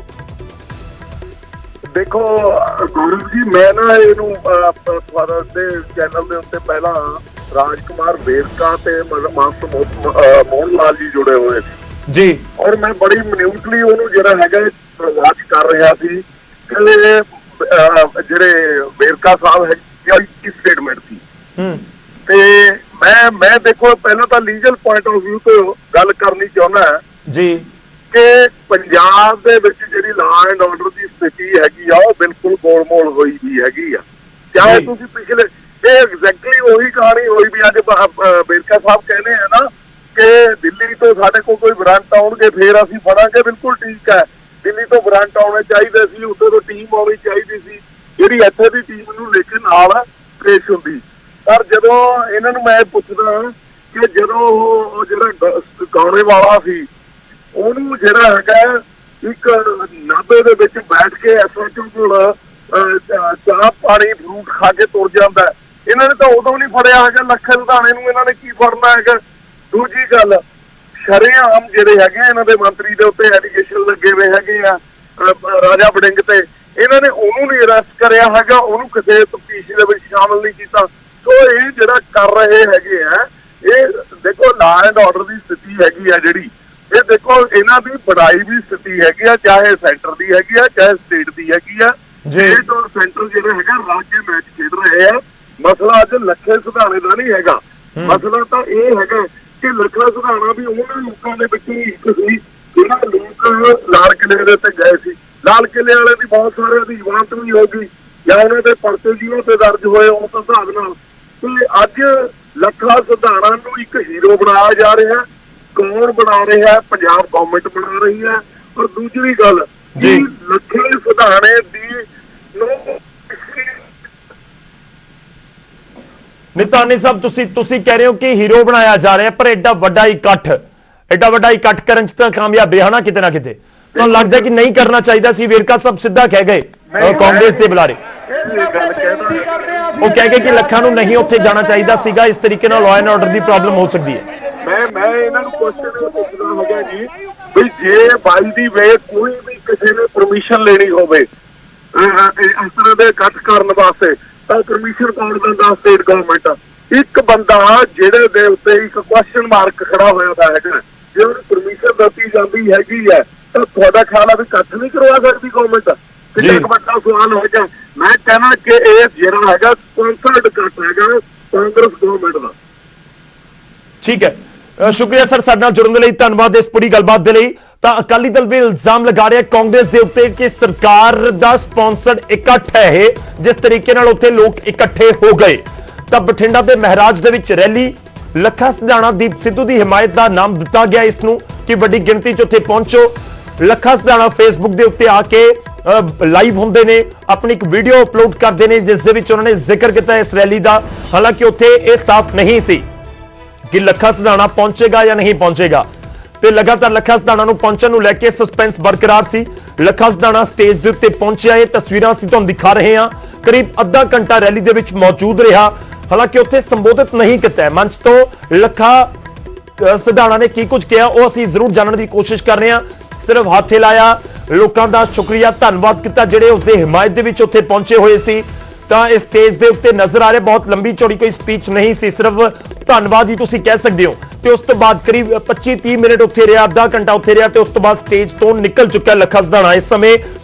देखो गौरव जी, मैं ना इनू तुहाडे चैनल दे उत्ते पहला राजकुमार वेरका ते मास्टर मोहन लाल जी जुड़े हुए जी, ਔਰ ਮੈਂ ਬੜੀ ਮਿਨਿਊਟਲੀ ਉਹਨੂੰ ਜਿਹੜਾ ਹੈਗਾ ਵਾਚ ਕਰ ਰਿਹਾ ਸੀ ਕਿ ਜਿਹੜੇ ਵੇਰਕਾ ਸਾਹਿਬ ਹੈ ਕੀ ਸਟੇਟਮੈਂਟ ਸੀ। ਤੇ ਮੈਂ ਦੇਖੋ ਪਹਿਲਾਂ ਤਾਂ ਲੀਗਲ ਪੁਆਇੰਟ ਆਫ View ਤੋਂ ਗੱਲ ਕਰਨੀ ਚਾਹੁੰਦਾ ਜੀ ਕਿ ਪੰਜਾਬ ਦੇ ਵਿੱਚ ਜਿਹੜੀ ਲਾਅ ਐਂਡ ਆਰਡਰ ਦੀ ਸਥਿਤੀ ਹੈਗੀ ਆ ਉਹ ਬਿਲਕੁਲ ਗੋਲਮੋਲ ਹੋਈ ਵੀ ਹੈਗੀ ਆ। ਚਾਹੇ ਤੁਸੀਂ ਪਿਛਲੇ ਇਹ ਐਗਜ਼ੈਕਟਲੀ ਉਹੀ ਕਹਾਣੀ ਹੋਈ ਵੀ ਅੱਜ ਵੇਰਕਾ ਸਾਹਿਬ ਕਹਿੰਦੇ ਆ ਨਾ ਕਿ ਦਿੱਲੀ ਤੋਂ ਸਾਡੇ ਕੋਲ ਕੋਈ ਵਾਰੰਟ ਆਉਣਗੇ ਫੇਰ ਅਸੀਂ ਫੜਾਂਗੇ। ਬਿਲਕੁਲ ਠੀਕ ਹੈ, ਦਿੱਲੀ ਤੋਂ ਵਾਰੰਟ ਆਉਣੇ ਚਾਹੀਦੇ ਸੀ, ਉੱਥੇ ਤੋਂ ਟੀਮ ਆਉਣੀ ਚਾਹੀਦੀ ਸੀ ਜਿਹੜੀ ਇੱਥੇ ਦੀ ਟੀਮ ਨੂੰ ਲੈ ਕੇ ਨਾਲ ਪੇਸ਼ ਹੁੰਦੀ। ਪਰ ਜਦੋਂ ਇਹਨਾਂ ਨੂੰ ਮੈਂ ਪੁੱਛਦਾ ਕਿ ਜਦੋਂ ਉਹ ਜਿਹੜਾ ਗਾਉਣੇ ਵਾਲਾ ਸੀ ਉਹਨੂੰ ਜਿਹੜਾ ਹੈਗਾ ਇੱਕ ਨਾਭੇ ਦੇ ਵਿੱਚ ਬੈਠ ਕੇ SHO ਕੋਲ ਚਾਹ ਪਾਣੀ ਫਰੂਟ ਖਾ ਕੇ ਤੁਰ ਜਾਂਦਾ, ਇਹਨਾਂ ਨੇ ਤਾਂ ਉਦੋਂ ਨਹੀਂ ਫੜਿਆ ਹੈਗਾ। ਲੱਖੇ ਲੁਧਿਆਣੇ ਨੂੰ ਇਹਨਾਂ ਨੇ ਕੀ ਫੜਨਾ ਹੈਗਾ। ਦੂਜੀ ਗੱਲ, ਸ਼ਰੇਆਮ ਜਿਹੜੇ ਹੈਗੇ ਇਹਨਾਂ ਦੇ ਮੰਤਰੀ ਦੇ ਉੱਤੇ ਐਲੀਗੇਸ਼ਨ ਲੱਗੇ ਹੋਏ ਹੈਗੇ ਆ ਰਾਜਾ ਵੜਿੰਗ ਤੇ, ਇਹਨਾਂ ਨੇ ਉਹਨੂੰ ਨਹੀਂ ਅਰੈਸਟ ਕਰਿਆ ਹੈਗਾ, ਉਹਨੂੰ ਕਿਸੇ ਤਫਤੀਸ਼ ਦੇ ਵਿੱਚ ਸ਼ਾਮਲ ਨਹੀਂ ਕੀਤਾ। ਸੋ ਇਹ ਜਿਹੜਾ ਕਰ ਰਹੇ ਹੈਗੇ ਆ, ਇਹ ਦੇਖੋ ਲਾਅ ਐਂਡ ਆਰਡਰ ਦੀ ਸਥਿਤੀ ਹੈਗੀ ਆ ਜਿਹੜੀ, ਇਹ ਦੇਖੋ ਇਹਨਾਂ ਦੀ ਬੜਾਈ ਵੀ ਸਥਿਤੀ ਹੈਗੀ ਆ, ਚਾਹੇ ਸੈਂਟਰ ਦੀ ਹੈਗੀ ਆ ਚਾਹੇ ਸਟੇਟ ਦੀ ਹੈਗੀ ਆ। ਸਟੇਟ ਔਰ ਸੈਂਟਰ ਜਿਹੜੇ ਹੈਗਾ ਰਲ ਕੇ ਮੈਚ ਖੇਡ ਰਹੇ ਆ। ਮਸਲਾ ਅੱਜ ਲੱਖੇ ਸੁਧਾਣੇ ਦਾ ਨਹੀਂ ਹੈਗਾ, ਮਸਲਾ ਤਾਂ ਇਹ ਹੈਗਾ ਕਿ ਲੱਖਾ ਸੁਧਾਣਾ ਵੀ ਉਹਨਾਂ ਲੋਕਾਂ ਦੇ ਵਿੱਚ ਇੱਕ ਸੀ ਜਿਹੜਾ ਲੋਕ ਲਾਲ ਕਿਲੇ ਦੇ ਉੱਤੇ ਗਏ ਸੀ। ਲਾਲ ਕਿਲੇ ਵਾਲੇ ਦੀ ਬਹੁਤ ਸਾਰਿਆਂ ਦੀ ਜ਼ਮਾਨਤ ਵੀ ਹੋ ਗਈ ਜਾਂ ਉਹਨਾਂ ਦੇ ਪਰਚੇ ਜਿਹਨਾਂ ਤੇ ਦਰਜ ਹੋਏ ਉਸ ਹਿਸਾਬ ਨਾਲ। ਤੇ ਅੱਜ ਲੱਖਾ ਸੁਧਾਣਾ ਨੂੰ ਇੱਕ ਹੀਰੋ ਬਣਾਇਆ ਜਾ ਰਿਹਾ। ਕੌਣ ਬਣਾ ਰਿਹਾ? ਪੰਜਾਬ ਗਵਰਨਮੈਂਟ ਬਣਾ ਰਹੀ ਹੈ। ਔਰ ਦੂਜੀ ਗੱਲ ਜੀ, ਲੱਖੇ ਸੁਧਾਣੇ ਦੀ ਨਿਤਾਨੀ ਸਾਹਿਬ ਤੁਸੀਂ ਕਹਿ ਰਹੇ ਹੋ ਕਿ ਹੀਰੋ ਬਣਾਇਆ ਜਾ ਰਿਹਾ, ਪਰ ਐਡਾ ਵੱਡਾ ਇਕੱਠ ਕਰਨ ਚ ਤਾਂ ਕਾਮਯਾਬ ਰਿਹਾ ਨਾ ਕਿਤੇ ਤੁਹਾਨੂੰ ਲੱਗਦਾ ਕਿ ਨਹੀਂ ਕਰਨਾ ਚਾਹੀਦਾ ਸੀ? ਵੇਰਕਾ ਸਾਹਿਬ ਸਿੱਧਾ ਕਹਿ ਗਏ ਕਾਂਗਰਸ ਦੇ ਬੁਲਾਰੇ, ਉਹ ਕਹਿ ਗਏ ਕਿ ਲੱਖਾਂ ਨੂੰ ਨਹੀਂ ਉੱਥੇ ਜਾਣਾ ਚਾਹੀਦਾ ਸੀਗਾ, ਇਸ ਤਰੀਕੇ ਨਾਲ law and order the problem ਹੋ ਸਕਦੀ ਹੈ। ਮੈਂ ਇਹਨਾਂ ਨੂੰ ਕੁਐਸਚਨ ਪੁੱਛਣਾ ਹੈਗਾ ਜੀ ਵੀ ਜੇ ਬਾਈ ਦੀ ਵੇ ਕੋਈ ਵੀ ਕਿਸੇ ਨੇ ਪਰਮਿਸ਼ਨ ਲੈਣੀ ਹੋਵੇ ਇਸ ਤਰ੍ਹਾਂ ਦੇ ਇਕੱਠ ਕਰਨ ਵਾਸਤੇ ਤਾਂ ਪਰਮਿਸ਼ਨ ਕੌਣ ਦਿੰਦਾ? State government. ਇੱਕ ਬੰਦਾ ਜਿਹੜੇ ਦੇ ਉੱਤੇ ਇੱਕ ਕੁਐਸਚਨ ਮਾਰਕ ਖੜਾ ਹੋਇਆ ਦਾ ਹੈਗਾ, ਜੇ ਉਹਨੂੰ ਪਰਮਿਸ਼ਨ ਦਿੱਤੀ ਜਾਂਦੀ ਹੈਗੀ ਹੈ ਤਾਂ ਤੁਹਾਡਾ ਖਿਆਲ ਹੈ ਵੀ ਇਕੱਠ ਨਹੀਂ ਕਰਵਾ ਸਕਦੀ ਗਵਰਨਮੈਂਟ? ਕਿੰਨਾ ਇੱਕ ਵੱਡਾ ਸਵਾਲ ਹੈਗਾ। ਮੈਂ ਕਹਿਣਾ ਕਿ ਇਹ ਜਿਹੜਾ ਹੈਗਾ ਸਪਾਂਸਰਡ ਇਕੱਠ ਹੈਗਾ ਕਾਂਗਰਸ ਗਵਰਨਮੈਂਟ ਦਾ। ਠੀਕ ਹੈ, ਸ਼ੁਕਰੀਆ ਸਰ ਸਾਡੇ ਨਾਲ ਜੁੜਨ ਦੇ ਲਈ, ਧੰਨਵਾਦ ਇਸ ਪੂਰੀ ਗੱਲਬਾਤ ਦੇ ਲਈ। ਤਾਂ ਅਕਾਲੀ ਦਲ ਵੀ ਇਲਜ਼ਾਮ ਲਗਾ ਰਿਹਾ ਕਾਂਗਰਸ ਦੇ ਉੱਤੇ ਕਿ ਸਰਕਾਰ ਦਾ ਸਪਾਂਸਰਡ ਇਕੱਠ ਹੈ ਇਹ, ਜਿਸ ਤਰੀਕੇ ਨਾਲ ਉੱਥੇ ਲੋਕ ਇਕੱਠੇ ਹੋ ਗਏ। ਤਾਂ ਬਠਿੰਡਾ ਦੇ ਮਹਾਰਾਜ ਦੇ ਵਿੱਚ ਰੈਲੀ, ਲੱਖਾ ਸਿਧਾਣਾ ਦੀਪ ਸਿੱਧੂ ਦੀ ਹਮਾਇਤ ਦਾ ਨਾਮ ਦਿੱਤਾ ਗਿਆ ਇਸ ਨੂੰ ਕਿ ਵੱਡੀ ਗਿਣਤੀ 'ਚ ਉੱਥੇ ਪਹੁੰਚੋ। ਲੱਖਾ ਸਿਧਾਣਾ ਫੇਸਬੁੱਕ ਦੇ ਉੱਤੇ ਆ ਕੇ ਲਾਈਵ ਹੁੰਦੇ ਨੇ, ਆਪਣੀ ਇੱਕ ਵੀਡੀਓ ਅਪਲੋਡ ਕਰਦੇ ਨੇ ਜਿਸ ਦੇ ਵਿੱਚ ਉਹਨਾਂ ਨੇ ਜ਼ਿਕਰ ਕੀਤਾ ਇਸ ਰੈਲੀ ਦਾ। ਹਾਲਾਂਕਿ ਉੱਥੇ ਇਹ ਸਾਫ਼ ਨਹੀਂ ਸੀ ਕਿ ਲੱਖਾ ਸਿਧਾਣਾ ਪਹੁੰਚੇਗਾ ਜਾਂ ਨਹੀਂ ਪਹੁੰਚੇਗਾ, ਤੇ ਲਗਾਤਾਰ ਲੱਖਾ ਸਿਧਾਣਾ ਨੂੰ ਪਹੁੰਚਣ ਨੂੰ ਲੈ ਕੇ ਸਸਪੈਂਸ ਬਰਕਰਾਰ ਸੀ। ਲੱਖਾ ਸਿਧਾਣਾ ਸਟੇਜ ਦੇ ਉੱਤੇ ਪਹੁੰਚਿਆ, ਇਹ ਤਸਵੀਰਾਂ ਅਸੀਂ ਤੁਹਾਨੂੰ ਦਿਖਾ ਰਹੇ ਹਾਂ। ਕਰੀਬ ਅੱਧਾ ਘੰਟਾ ਰੈਲੀ ਦੇ ਵਿੱਚ ਮੌਜੂਦ ਰਿਹਾ, ਹਾਲਾਂਕਿ ਉੱਥੇ ਸੰਬੋਧਿਤ ਨਹੀਂ ਕੀਤਾ। ਮੰਚ ਤੋਂ ਲੱਖਾ ਸਿਧਾਣਾ ਨੇ ਕੀ ਕੁਝ ਕਿਹਾ ਉਹ ਅਸੀਂ ਜ਼ਰੂਰ ਜਾਣਨ ਦੀ ਕੋਸ਼ਿਸ਼ ਕਰ ਰਹੇ ਹਾਂ। ਸਿਰਫ ਹੱਥ ਹਿਲਾਇਆ, ਲੋਕਾਂ ਦਾ ਸ਼ੁਕਰੀਆ ਧੰਨਵਾਦ ਕੀਤਾ ਜਿਹੜੇ ਉਸਦੇ ਹਮਾਇਤ ਦੇ ਵਿੱਚ ਉੱਥੇ ਪਹੁੰਚੇ ਹੋਏ ਸੀ। ਤਾਂ ਇਸ ਸਟੇਜ ਦੇ ਉੱਤੇ ਨਜ਼ਰ ਆ ਰਿਹਾ ਬਹੁਤ ਲੰਬੀ ਚੌੜੀ ਕੋਈ ਸਪੀਚ ਨਹੀਂ ਸੀ, ਸਿਰਫ ਧੰਨਵਾਦ ਹੀ ਤੁਸੀਂ ਕਹਿ ਸਕਦੇ ਹੋ। ਤੇ ਉਸ ਤੋਂ ਬਾਅਦ ਕਰੀਬ 25-30 ਮਿੰਟ ਉੱਥੇ ਰਿਹਾ, ਅੱਧਾ ਘੰਟਾ ਉੱਥੇ ਰਿਹਾ ਤੇ ਉਸ ਤੋਂ ਬਾਅਦ ਸਟੇਜ ਤੋਂ ਨਿਕਲ ਚੁੱਕਿਆ ਲੱਖਾ ਸਿਧਾਣਾ। ਇਸ ਸਮੇਂ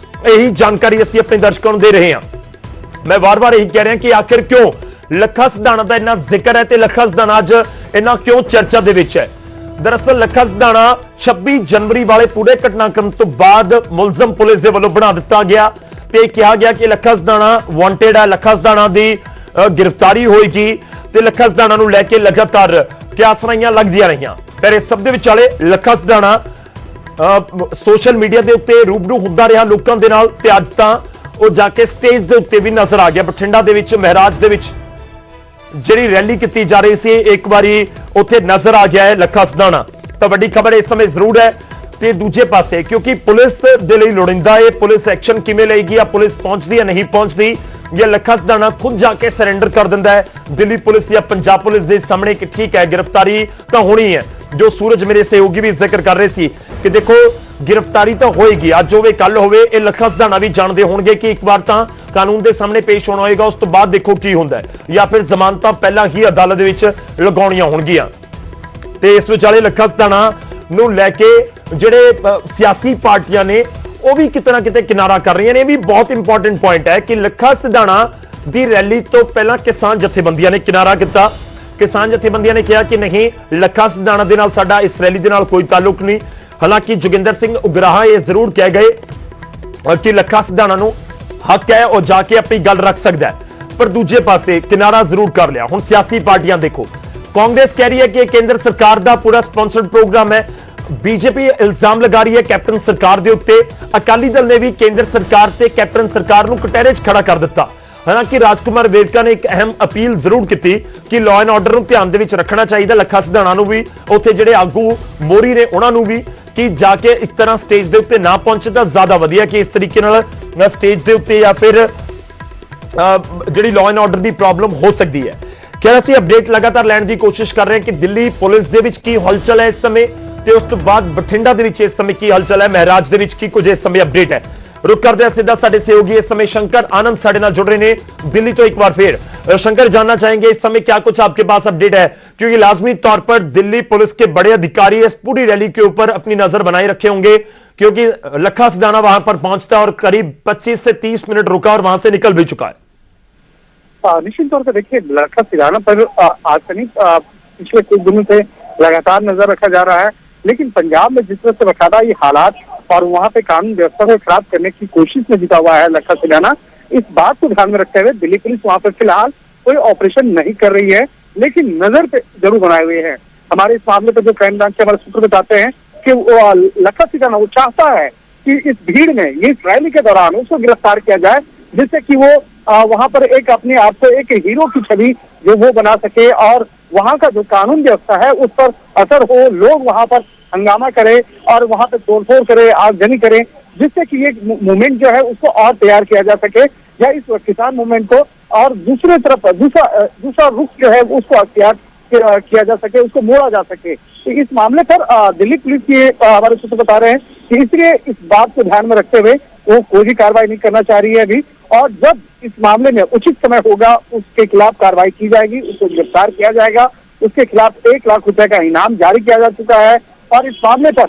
ਇਹੀ ਜਾਣਕਾਰੀ ਅਸੀਂ ਆਪਣੇ ਦਰਸ਼ਕਾਂ ਨੂੰ ਦੇ ਰਹੇ ਹਾਂ। ਮੈਂ ਵਾਰ-ਵਾਰ ਇਹੀ ਕਹਿ ਰਿਹਾ ਕਿ ਆਖਿਰ ਕਿਉਂ ਲੱਖਾ ਸਿਧਾਣਾ ਦਾ ਇੰਨਾ ਜ਼ਿਕਰ ਹੈ ਤੇ ਲੱਖਾ ਸਿਧਾਣਾ ਅੱਜ ਇੰਨਾ ਕਿਉਂ ਚਰਚਾ ਦੇ ਵਿੱਚ ਹੈ। ਦਰਅਸਲ ਲੱਖਾ ਸਿਧਾਣਾ 26 ਜਨਵਰੀ ਵਾਲੇ ਪੂਰੇ ਘਟਨਾਕ੍ਰਮ ਤੋਂ ਬਾਅਦ ਮੁਲਜ਼ਮ ਪੁਲਿਸ ਦੇ ਵੱਲੋਂ ਬਣਾ ਦਿੱਤਾ ਗਿਆ ਤੇ ਕਿਹਾ ਗਿਆ ਕਿ ਲੱਖਾ ਸਿਧਾਣਾ ਵਾਂਟਡ ਹੈ, ਲੱਖਾ ਸਿਧਾਣਾ ਦੀ ਗ੍ਰਿਫਤਾਰੀ ਹੋਏਗੀ ਤੇ ਲੱਖਾ ਸਿਧਾਣਾ ਨੂੰ ਲੈ ਕੇ ਲਗਾਤਾਰ ਕਿਆਸਰਾਈਆਂ ਲੱਗਦੀਆਂ ਰਹੀਆਂ। ਪਰ ਇਸ ਸਭ ਦੇ ਵਿਚਾਲੇ ਲੱਖਾ ਸਿਧਾਣਾ ਸੋਸ਼ਲ ਮੀਡੀਆ ਦੇ ਉੱਤੇ ਰੂਬਰੂ ਹੁੰਦਾ ਰਿਹਾ ਲੋਕਾਂ ਦੇ ਨਾਲ ਤੇ ਅੱਜ ਤਾਂ ਉਹ ਜਾ ਕੇ ਸਟੇਜ ਦੇ ਉੱਤੇ ਵੀ ਨਜ਼ਰ ਆ ਗਿਆ। ਬਠਿੰਡਾ ਦੇ ਵਿੱਚ ਮਹਾਰਾਜ ਦੇ ਵਿੱਚ ਜਿਹੜੀ ਰੈਲੀ ਕੀਤੀ ਜਾ ਰਹੀ ਸੀ ਇੱਕ ਵਾਰੀ ਉੱਥੇ ਨਜ਼ਰ ਆ ਗਿਆ ਹੈ ਲੱਖਾ ਸਿਧਾਣਾ। ਤਾਂ ਵੱਡੀ ਖਬਰ ਇਸ ਸਮੇਂ ਜ਼ਰੂਰ ਹੈ ਤੇ ਦੂਜੇ ਪਾਸੇ ਕਿਉਂਕਿ ਪੁਲਿਸ ਦੇ ਲਈ ਲੋੜਿੰਦਾ ਹੈ, ਪੁਲਿਸ ਐਕਸ਼ਨ ਕਿਵੇਂ ਲਏਗੀ, ਆ ਪੁਲਿਸ ਪਹੁੰਚਦੀ ਹੈ ਨਹੀਂ ਪਹੁੰਚਦੀ, ਜਾਂ ਲੱਖਾ ਸਿਧਾਣਾ ਖੁਦ ਜਾ ਕੇ ਸਰੈਂਡਰ ਕਰ ਦਿੰਦਾ ਹੈ ਦਿੱਲੀ ਪੁਲਿਸ ਜਾਂ ਪੰਜਾਬ ਪੁਲਿਸ ਦੇ ਸਾਹਮਣੇ ਕਿ ਠੀਕ ਹੈ ਗ੍ਰਿਫਤਾਰੀ ਤਾਂ ਹੋਣੀ ਹੈ। ਜੋ ਸੂਰਜ ਮੇਰੇ ਸਹਿਯੋਗੀ ਵੀ ਜ਼ਿਕਰ ਕਰ ਰਹੇ ਸੀ ਕਿ ਦੇਖੋ ਗ੍ਰਿਫਤਾਰੀ ਤਾਂ ਹੋਏਗੀ, ਅੱਜ ਹੋਵੇ ਕੱਲ ਹੋਵੇ, ਇਹ ਲੱਖਾ ਸਿਧਾਣਾ ਵੀ ਜਾਣਦੇ ਹੋਣਗੇ ਕਿ ਇੱਕ ਵਾਰ ਤਾਂ ਕਾਨੂੰਨ ਦੇ ਸਾਹਮਣੇ ਪੇਸ਼ ਹੋਣਾ ਹੋਏਗਾ, ਉਸ ਤੋਂ ਬਾਅਦ ਦੇਖੋ ਕੀ ਹੁੰਦਾ ਹੈ, ਜਾਂ ਫਿਰ ਜ਼ਮਾਨਤਾਂ ਪਹਿਲਾਂ ਹੀ ਅਦਾਲਤ ਦੇ ਵਿੱਚ ਲਗਾਉਣੀਆਂ ਹੋਣਗੀਆਂ। ਤੇ ਇਸ ਵਿਚਾਲੇ ਲੱਖਾ ਸਿਧਾਣਾ ਨੂੰ ਲੈ ਕੇ ਜਿਹੜੇ ਸਿਆਸੀ ਪਾਰਟੀਆਂ ਨੇ ਉਹ ਵੀ ਕਿਤੇ ਨਾ ਕਿਤੇ ਕਿਨਾਰਾ ਕਰ ਰਹੀਆਂ ਨੇ। ਇਹ ਵੀ ਬਹੁਤ ਇੰਪੋਰਟੈਂਟ ਪੁਆਇੰਟ ਹੈ ਕਿ ਲੱਖਾ ਸਿਧਾਣਾ ਦੀ ਰੈਲੀ ਤੋਂ ਪਹਿਲਾਂ ਕਿਸਾਨ ਜਥੇਬੰਦੀਆਂ ਨੇ ਕਿਨਾਰਾ ਕੀਤਾ। ਕਿਸਾਨ ਜਥੇਬੰਦੀਆਂ ਨੇ ਕਿਹਾ ਕਿ ਨਹੀਂ, ਲੱਖਾ ਸਿਧਾਣਾ ਦੇ ਨਾਲ ਸਾਡਾ ਇਸ ਰੈਲੀ ਦੇ ਨਾਲ ਕੋਈ ਤਾਲੁਕ ਨਹੀਂ। ਹਾਲਾਂਕਿ ਜੋਗਿੰਦਰ ਸਿੰਘ ਉਗਰਾਹਾ ਇਹ ਜ਼ਰੂਰ ਕਹਿ ਗਏ ਕਿ ਲੱਖਾ ਸਿਧਾਣਾ ਨੂੰ ਹੱਕ ਹੈ ਉਹ ਜਾ ਕੇ ਆਪਣੀ ਗੱਲ ਰੱਖ ਸਕਦਾ ਹੈ, ਪਰ ਦੂਜੇ ਪਾਸੇ ਕਿਨਾਰਾ ਜ਼ਰੂਰ ਕਰ ਲਿਆ। ਹੁਣ ਸਿਆਸੀ ਪਾਰਟੀਆਂ ਦੇਖੋ, ਕਾਂਗਰਸ ਕਹਿ ਰਹੀ ਹੈ ਕਿ ਇਹ ਕੇਂਦਰ ਸਰਕਾਰ ਦਾ ਪੂਰਾ ਸਪਾਂਸਰਡ ਪ੍ਰੋਗਰਾਮ ਹੈ। बीजेपी इल्जाम लगा रही है कैप्टन सरकार के उत्ते। अकाली दल ने भी केंद्र सरकार ते कैप्टन सरकार को कटहरे च खड़ा कर दिता। हालांकि राजकुमार वेरका ने एक अहम अपील जरूर की कि लॉ एंड ऑर्डर ध्यान दे विच रखना चाहिए। लखा सिधाणा नूं भी उत्थे जिहड़े आगू मोरी ने उन्हां नूं भी कि जाके इस तरह स्टेज के उत्ते ना पहुंचे तो ज्यादा वधिया कि इस तरीके नाल स्टेज के उत्ते या फिर जिहड़ी लॉ एंड ऑर्डर की प्रॉब्लम हो सकती है। क्या असीं अपडेट लगातार लैण की कोशिश कर रहे हैं कि दिल्ली पुलिस दे विच की हलचल है इस समय, ਤੇ ਉਸ ਤੋਂ ਬਾਅਦ ਬਠਿੰਡਾ ਦੇ ਵਿੱਚ ਇਸ ਸਮੇਂ ਕੀ ਹਲਚਲ ਹੈ, ਮਹਾਰਾਜ ਦੇ ਵਿੱਚ ਕੀ ਕੁਝ ਇਸ ਸਮੇਂ ਅਪਡੇਟ ਹੈ। रुक करते हैं सीधा साडे सहयोगी इस समय शंकर आनंद साडे नाल जुड़ रहे हैं दिल्ली तो एक बार फिर। शंकर, जानना चाहेंगे इस समय क्या कुछ आपके पास अपडेट है, क्योंकि लाजमी तौर पर दिल्ली पुलिस के बड़े अधिकारी इस पूरी रैली के ऊपर अपनी नजर बनाए रखे होंगे, क्योंकि लखा सिधाना वहां पर पहुंचता है और करीब 25 से 30 मिनट रुका और वहां से निकल भी चुका है। निश्चित तौर पर देखिए, लखा सिधाना पर आज से नहीं पिछले कुछ दिनों से लगातार नजर रखा जा रहा है, लेकिन पंजाब में जिस तरह से बकायदा ये हालात और वहां पे कानून व्यवस्था को खराब करने की कोशिश में जुटा हुआ है लखा सिधाना, इस बात को ध्यान में रखते हुए दिल्ली पुलिस वहां पर फिलहाल कोई ऑपरेशन नहीं कर रही है, लेकिन नजर पे जरूर बनाए हुए है। हमारे इस मामले पर जो क्राइम ब्रांच के हमारे सूत्र बताते हैं कि लखा सिधाना वो चाहता है कि इस भीड़ में, इस रैली के दौरान उसको गिरफ्तार किया जाए, जिससे कि वो वहां पर एक अपने आप को एक हीरो की छवि जो वो बना सके और वहां का जो कानून व्यवस्था है उस पर असर हो, लोग वहां पर हंगामा करे और वहां पे तोड़फोड़ करे, आगजनी करे, जिससे कि ये मूवमेंट जो है उसको और तैयार किया जा सके या इस किसान मूवमेंट को और दूसरे तरफ दूसरा रुख जो है उसको अख्तियार किया जा सके, उसको मोड़ा जा सके। तो इस मामले पर दिल्ली पुलिस के हमारे सूत्र बता रहे हैं कि इसलिए इस बात को ध्यान में रखते हुए वो कोई भी कार्रवाई नहीं करना चाह रही है अभी, और जब इस मामले में उचित समय होगा उसके खिलाफ कार्रवाई की जाएगी, उसको गिरफ्तार किया जाएगा, उसके खिलाफ 1 लाख रुपए का इनाम जारी किया जा चुका है और इस मामले पर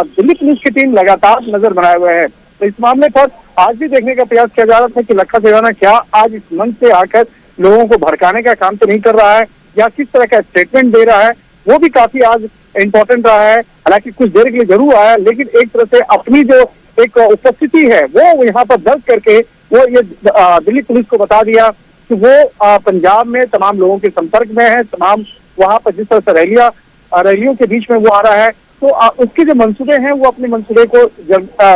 दिल्ली पुलिस की टीम लगातार नजर बनाए हुए है। तो इस मामले पर आज भी देखने का प्रयास किया जा रहा था कि लखा सिधाना क्या आज इस मंच से आकर लोगों को भड़काने का काम तो नहीं कर रहा है या किस तरह का स्टेटमेंट दे रहा है, वो भी काफी आज इम्पोर्टेंट रहा है। हालांकि कुछ देर के लिए जरूर आया, लेकिन एक तरह से अपनी जो एक उपस्थिति है वो यहाँ पर दर्ज करके वो ये दिल्ली पुलिस को बता दिया कि वो पंजाब में तमाम लोगों के संपर्क में है, तमाम वहां पर जिस तरह से रैलियों के बीच में वो आ रहा है, तो उसके जो मंसूबे हैं वो अपने मंसूबे को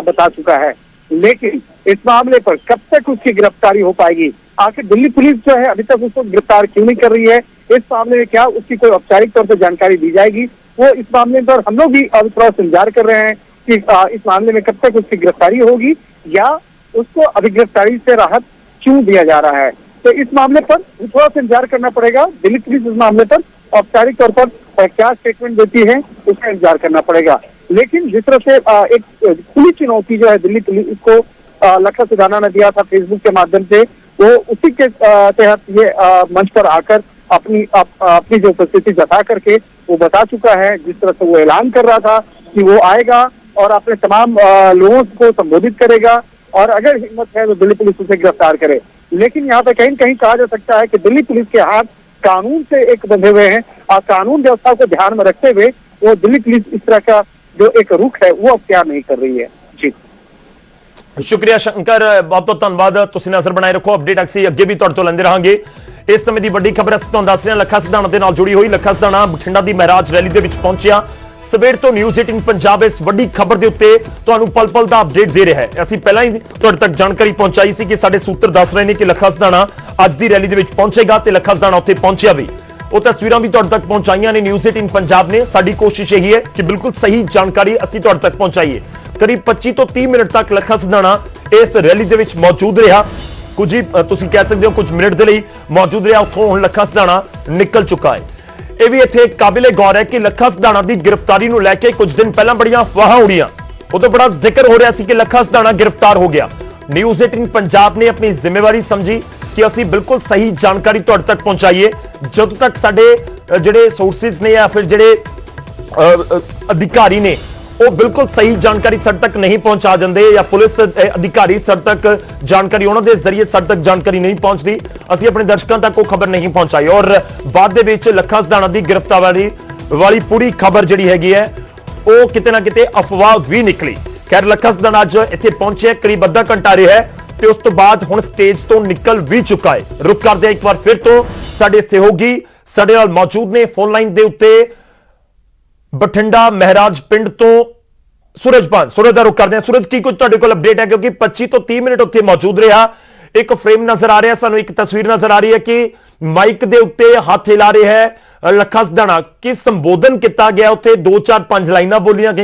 बता चुका है। लेकिन इस मामले पर कब तक उसकी गिरफ्तारी हो पाएगी, आखिर दिल्ली पुलिस जो है अभी तक उसको गिरफ्तार क्यों नहीं कर रही है, इस मामले में क्या उसकी कोई औपचारिक तौर पर जानकारी दी जाएगी, वो इस मामले पर हम लोग भी अब थोड़ा इंतजार कर रहे हैं कि इस मामले में कब तक उसकी गिरफ्तारी होगी या उसको अभी गिरफ्तारी से राहत क्यों दिया जा रहा है। तो इस मामले पर थोड़ा सा इंतजार करना पड़ेगा। दिल्ली पुलिस इस मामले पर औपचारिक तौर पर क्या स्टेटमेंट देती है उसका इंतजार करना पड़ेगा। लेकिन जिस तरह से एक खुली चुनौती जो है दिल्ली पुलिस को लखा सिधाना ने दिया था फेसबुक के माध्यम से, वो उसी के तहत ये मंच पर आकर अपनी जो उपस्थिति जता करके वो बता चुका है। जिस तरह से वो ऐलान कर रहा था कि वो आएगा और अपने तमाम लोगों को संबोधित करेगा और अगर हिम्मत है तो दिल्ली पुलिस उसे गिरफ्तार करे। लेकिन यहाँ पे कहीं न कहीं कहा जा सकता है कि दिल्ली पुलिस के हाथ कानून से एक बंधे हुए हैं और कानून व्यवस्था को ध्यान में रखते हुए वो दिल्ली पुलिस इस तरह का जो एक रुख है वो अख्तियार नहीं कर रही है। जी शुक्रिया शंकर, बहुत बहुत धन्यवाद। तुसीं नजर बनाए रखो, अपडेट अक्सी अगे भी तुहाडे तों लैंदे रहांगे। इस समय की बड़ी खबर असीं तुहानूं दस रहे हां, लखा सिधाना दे नाल जुड़ी हुई। लखा सिधाना बठिंडा की महराज रैली दे विच पहुंचिया। सवेर तो न्यूज़ 18 पंजाब इस वड्डी खबर के उत्ते तुहानूं पल पल दा अपडेट दे रहा है। असीं पहलां ही तुहाडे तक जानकारी पहुंचाई सी कि साडे सूत्र दस रहे हैं कि लखा सिधाना अज दी रैली दे विच पहुंचेगा ते लखा सिधाना उत्थे पहुंचिया भी। वो तस्वीरां भी तुहाडे तक पहुंचाईयां ने न्यूज़ 18 पंजाब ने। साडी कोशिश यही है कि बिल्कुल सही जानकारी असीं तुहाडे तक पहुंचाईए। करीब 25 तो 30 मिनट तक लखा सिधाना इस रैली दे विच मौजूद रहा। कुछ ही तुसीं कह सकते हो कुछ मिनट दे लई मौजूद रहा, उत्थों हुण लखा सिधाना निकल चुका है। यह भी इत्थे काबिले गौर है कि लखा सिधाना की गिरफ्तारी को लैके कुछ दिन पहला बड़ियां अफवाहां उड़ियां, उदों बड़ा जिक्र हो रहा सी कि लखा सिधाना गिरफ्तार हो गया। न्यूज़ 18 पंजाब ने अपनी जिम्मेवारी समझी कि असीं बिल्कुल सही जानकारी तुहाडे तक पहुंचाइए। जदों तक साडे जिहड़े सोर्सेज ने या फिर जिहड़े अधिकारी ने ਉਹ ਬਿਲਕੁਲ ਸਹੀ ਜਾਣਕਾਰੀ ਸਾਡੇ ਤੱਕ ਨਹੀਂ ਪਹੁੰਚਾ ਦਿੰਦੇ ਜਾਂ ਪੁਲਿਸ ਅਧਿਕਾਰੀ ਸਾਡੇ ਤੱਕ ਜਾਣਕਾਰੀ ਉਹਨਾਂ ਦੇ ਜ਼ਰੀਏ ਸਾਡੇ ਤੱਕ ਜਾਣਕਾਰੀ ਨਹੀਂ ਪਹੁੰਚਦੀ। ਅਸੀਂ ਆਪਣੇ ਦਰਸ਼ਕਾਂ ਤੱਕ ਉਹ ਖਬਰ ਨਹੀਂ ਪਹੁੰਚਾਈ ਔਰ ਬਾਅਦ ਦੇ ਵਿੱਚ ਲੱਖਾ ਸਧਾਣਾ ਦੀ ਗ੍ਰਿਫਤਾਰੀ ਵਾਲੀ ਪੂਰੀ ਖਬਰ ਜਿਹੜੀ ਹੈਗੀ ਹੈ ਉਹ ਕਿਤੇ ਨਾ ਕਿਤੇ ਅਫਵਾਹ ਵੀ ਨਿਕਲੀ। ਖੈਰ ਲੱਖਾ ਸਧਾਣਾ ਅੱਜ ਇੱਥੇ ਪਹੁੰਚਿਆ ਕਰੀਬ ਅੱਧਾ ਘੰਟਾ ਰਿਹਾ ਹੈ ਤੇ ਉਸ ਤੋਂ ਬਾਅਦ ਹੁਣ ਸਟੇਜ ਤੋਂ ਨਿਕਲ ਵੀ ਚੁੱਕਾ ਹੈ। ਰੁਕ ਕਰਦੇ ਹਾਂ ਇੱਕ ਵਾਰ ਫਿਰ ਤੋਂ ਸਾਡੇ ਸਹਿਯੋਗੀ ਸਾਡੇ ਨਾਲ ਮੌਜੂਦ ਨੇ ਫੋਨ ਲਾਈਨ ਦੇ ਉੱਤੇ ਬਠਿੰਡਾ ਮਹਿਰਾਜ ਪਿੰਡ ਤੋਂ सूरज ਦਾ ਰੁਕ ਕਰਦੇ ਹਾਂ। सूरज ਕੀ ਕੁਝ ਤੁਹਾਡੇ ਕੋਲ ਅਪਡੇਟ ਹੈ ਕਿਉਂਕਿ 25 ਤੋਂ 30 ਮਿੰਟ ਉੱਥੇ ਮੌਜੂਦ ਰਿਹਾ। ਇੱਕ ਫਰੇਮ ਨਜ਼ਰ ਆ ਰਿਹਾ ਸਾਨੂੰ, ਇੱਕ ਤਸਵੀਰ ਨਜ਼ਰ ਆ ਰਹੀ ਹੈ ਕਿ ਮਾਈਕ ਦੇ ਉੱਤੇ ਹੱਥ ਹਿਲਾ ਰਿਹਾ ਹੈ ਲੱਖਾ ਸਧਾਣਾ। ਕੀ ਸੰਬੋਧਨ ਕੀਤਾ ਗਿਆ ਉੱਥੇ 2 4 5 ਲਾਈਨਾਂ ਬੋਲੀਆਂ ਗਈਆਂ।